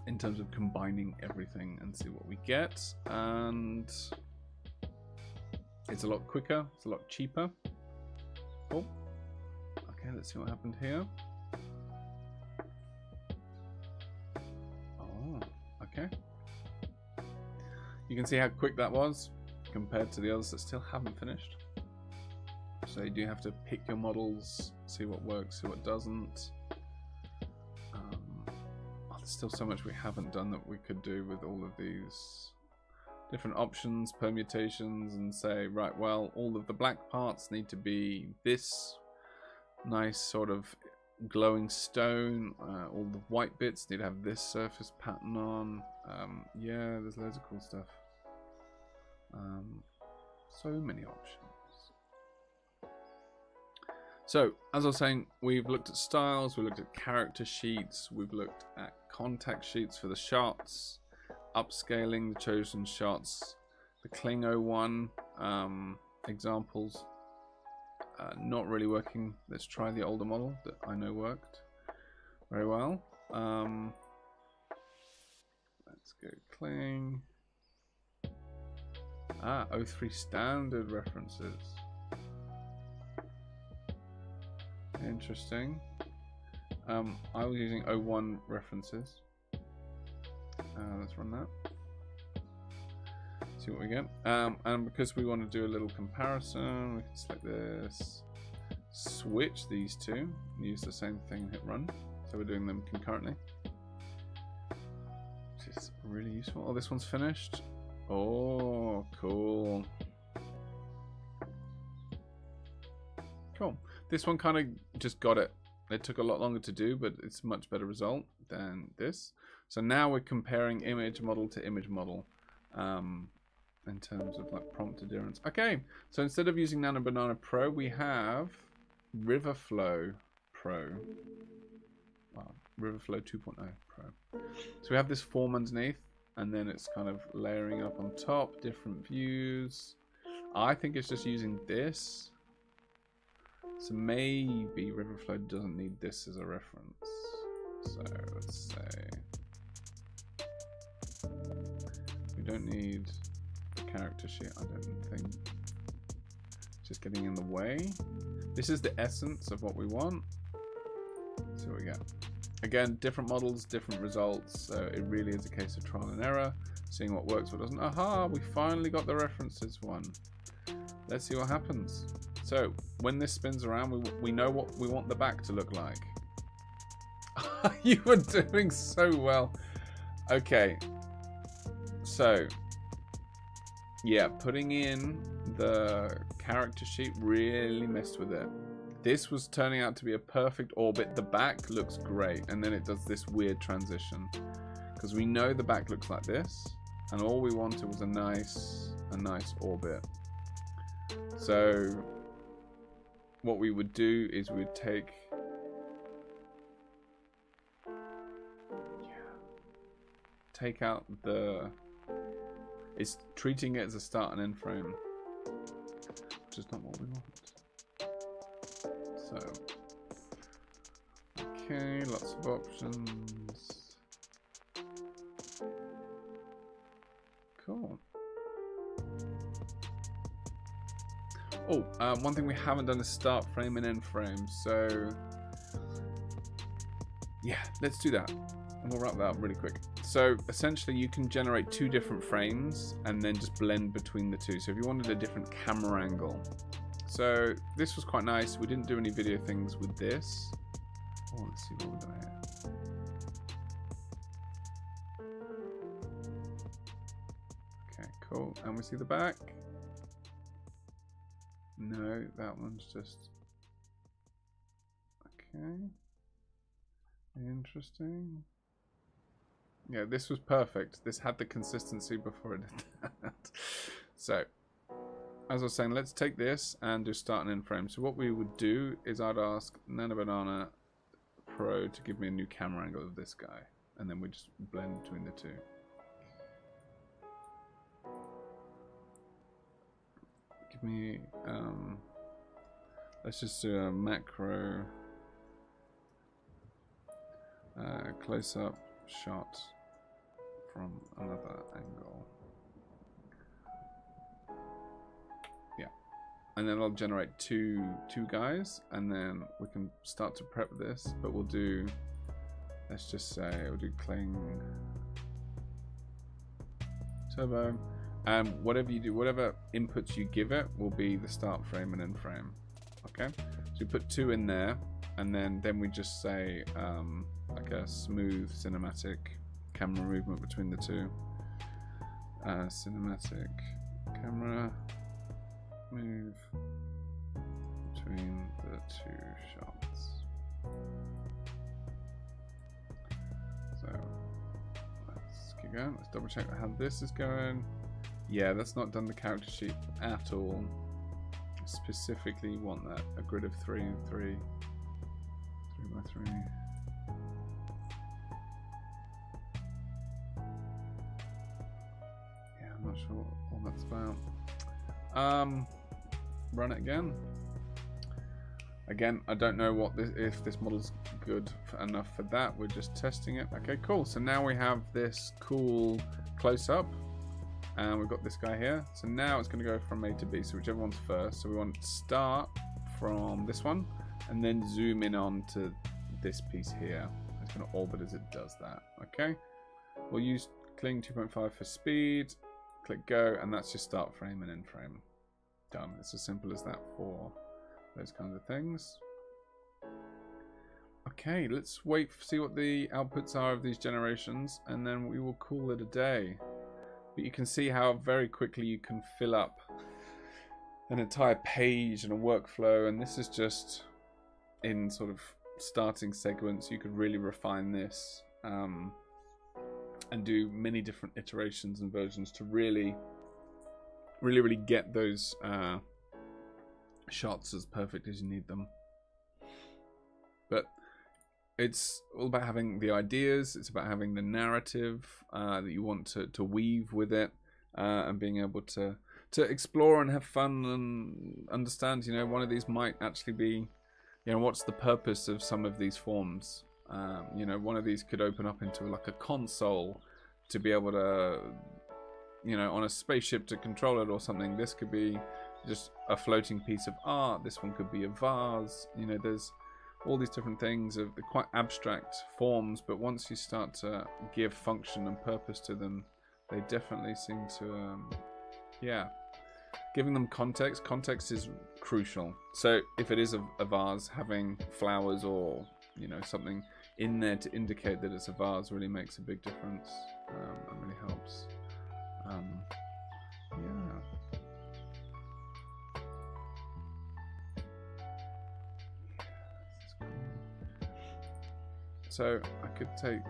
in terms of combining everything and see what we get. And it's a lot quicker. It's a lot cheaper. Oh, okay. Let's see what happened here. Oh, okay. You can see how quick that was compared to the others that still haven't finished. So you do have to pick your models, see what works, see what doesn't. There's still so much we haven't done that we could do with all of these different options, permutations, and say, right, well, all of the black parts need to be this nice sort of glowing stone. All the white bits need to have this surface pattern on. Yeah, there's loads of cool stuff. So many options. So, as I was saying, we've looked at styles, we've looked at character sheets, we've looked at contact sheets for the shots, upscaling the chosen shots, the Klingo one examples not really working. Let's try the older model that I know worked very well. Let's go Kling. 03 standard references. Interesting. I was using 01 references. Let's run that. See what we get. And because we want to do a little comparison, we can select this, switch these two, use the same thing, hit run. So we're doing them concurrently, which is really useful. Oh, this one's finished. Oh, cool. Cool. This one kind of just got it. It took a lot longer to do, but it's a much better result than this. So now we're comparing image model to image model in terms of like prompt adherence. Okay, so instead of using Nano Banana Pro, we have Riverflow Pro. Well, Riverflow 2.0 Pro. So we have this form underneath, and then it's kind of layering up on top, different views. I think it's just using this. So maybe Riverflow doesn't need this as a reference. So let's say we don't need the character sheet, I don't think. It's just getting in the way. This is the essence of what we want. So we get. Again, different models, different results. So it really is a case of trial and error, seeing what works, what doesn't. Aha, we finally got the references one. Let's see what happens. So when this spins around, we know what we want the back to look like. You were doing so well. Okay. So yeah, putting in the character sheet really messed with it. This was turning out to be a perfect orbit. The back looks great, and then it does this weird transition because we know the back looks like this, and all we wanted was a nice orbit. So what we would do is we'd take out the. It's treating it as a start and end frame, which is not what we want. So, okay, lots of options. Cool. Oh, one thing we haven't done is start frame and end frame. So, yeah, let's do that. And we'll wrap that up really quick. So, essentially, you can generate two different frames and then just blend between the two. So, if you wanted a different camera angle. So, this was quite nice. We didn't do any video things with this. Oh, let's see what we're doing here. Okay, cool. And we see the back. No, that one's just okay. Interesting. Yeah, this was perfect. This had the consistency before it did that. So, as I was saying, let's take this and do start and end frame. So what we would do is I'd ask Nano Banana Pro to give me a new camera angle of this guy, and then we just blend between the two. Give me, let's just do a macro close-up shot from another angle. Yeah, and then I'll generate two guys, and then we can start to prep this. But we'll do, let's just say we'll do Kling Turbo. And whatever you do, whatever inputs you give it will be the start frame and end frame. Okay, so we put 2 in there, and then we just say like a smooth cinematic camera movement between the 2. Cinematic camera move between the 2 shots. So let's keep going. Let's double check how this is going. Yeah, that's not done the character sheet at all. Specifically want that a grid of 3 and 3 by 3. Yeah, I'm not sure what all that's about. Run it again. Again, I don't know what this, if this model's good enough for that. We're just testing it. Okay, cool. So now we have this cool close-up, and we've got this guy here. So now it's going to go from A to B. So whichever one's first. So we want to start from this one, and then zoom in on to this piece here. It's going to orbit as it does that. Okay. We'll use Kling 2.5 for speed. Click go, and that's just start frame and end frame. Done. It's as simple as that for those kinds of things. Okay, let's wait to see what the outputs are of these generations, and then we will call it a day. But you can see how very quickly you can fill up an entire page and a workflow, and this is just in sort of starting segments. You could really refine this and do many different iterations and versions to really get those shots as perfect as you need them. But it's all about having the ideas. It's about having the narrative that you want to weave with it, and being able to explore and have fun and understand. You know, one of these might actually be, you know, what's the purpose of some of these forms? You know, one of these could open up into like a console to be able to, you know, on a spaceship to control it or something. This could be just a floating piece of art. This one could be a vase. You know, there's all these different things of the quite abstract forms, but once you start to give function and purpose to them, they definitely seem to, yeah, giving them context. Context is crucial. So if it is a vase, having flowers or, you know, something in there to indicate that it's a vase really makes a big difference. That really helps. Yeah. So I could take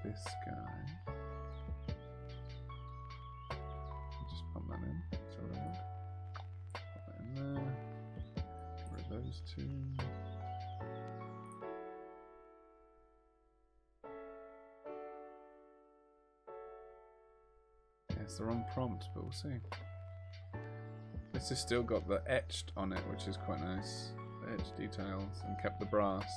this guy, just pump that in, so pop that in there, get rid of those 2. Yeah, it's the wrong prompt, but we'll see. This has still got the etched on it, which is quite nice. The etched details, and kept the brass.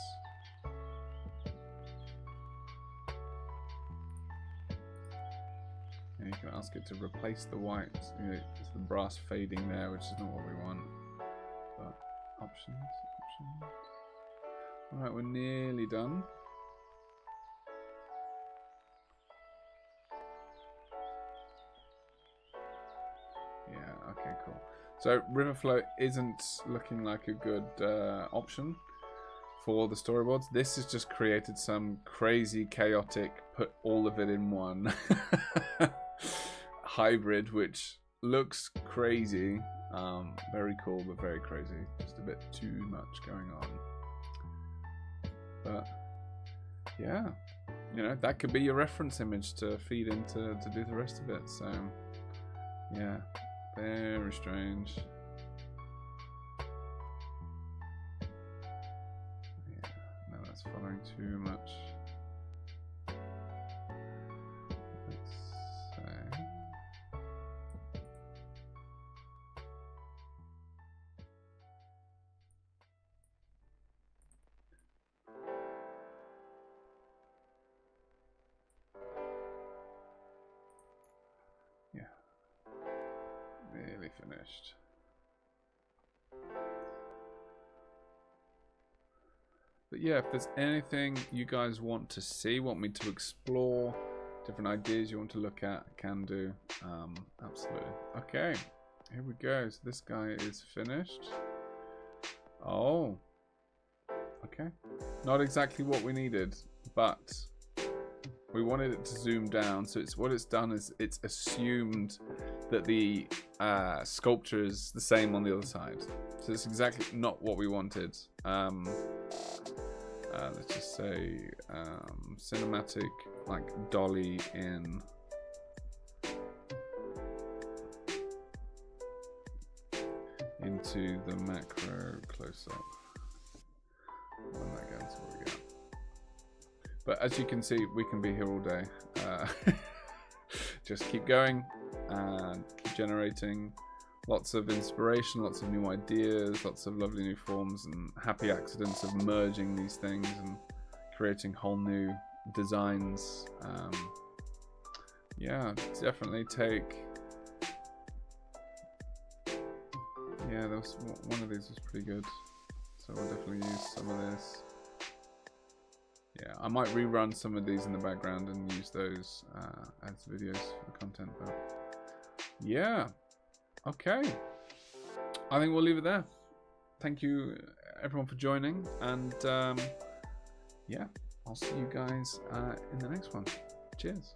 And you can ask it to replace the white. You know, it's the brass fading there, which is not what we want. But options. Alright, we're nearly done. Yeah, okay, cool. So river flow isn't looking like a good option for the storyboards. This has just created some crazy, chaotic, put all of it in one hybrid, which looks crazy. Very cool, but very crazy. Just a bit too much going on. But yeah, you know, that could be your reference image to feed into to do the rest of it. So yeah, very strange. Yeah, no, that's following too much. Let's say. Yeah, nearly finished. But yeah, if there's anything you guys want to see, want me to explore, different ideas you want to look at, can do. Absolutely. Okay. Here we go. So this guy is finished. Oh. Okay. Not exactly what we needed, but we wanted it to zoom down. So what it's done is it's assumed that the sculpture is the same on the other side. So it's exactly not what we wanted. Let's just say cinematic, like dolly in. Into the macro close-up. And that goes, what we got. But as you can see, we can be here all day. Just keep going and keep generating lots of inspiration, lots of new ideas, lots of lovely new forms, and happy accidents of merging these things and creating whole new designs. Yeah, definitely take. Yeah, there was one of these was pretty good, so we'll definitely use some of this. Yeah, I might rerun some of these in the background and use those as videos for content. But yeah, okay. I think we'll leave it there. Thank you everyone for joining, and yeah, I'll see you guys in the next one. Cheers.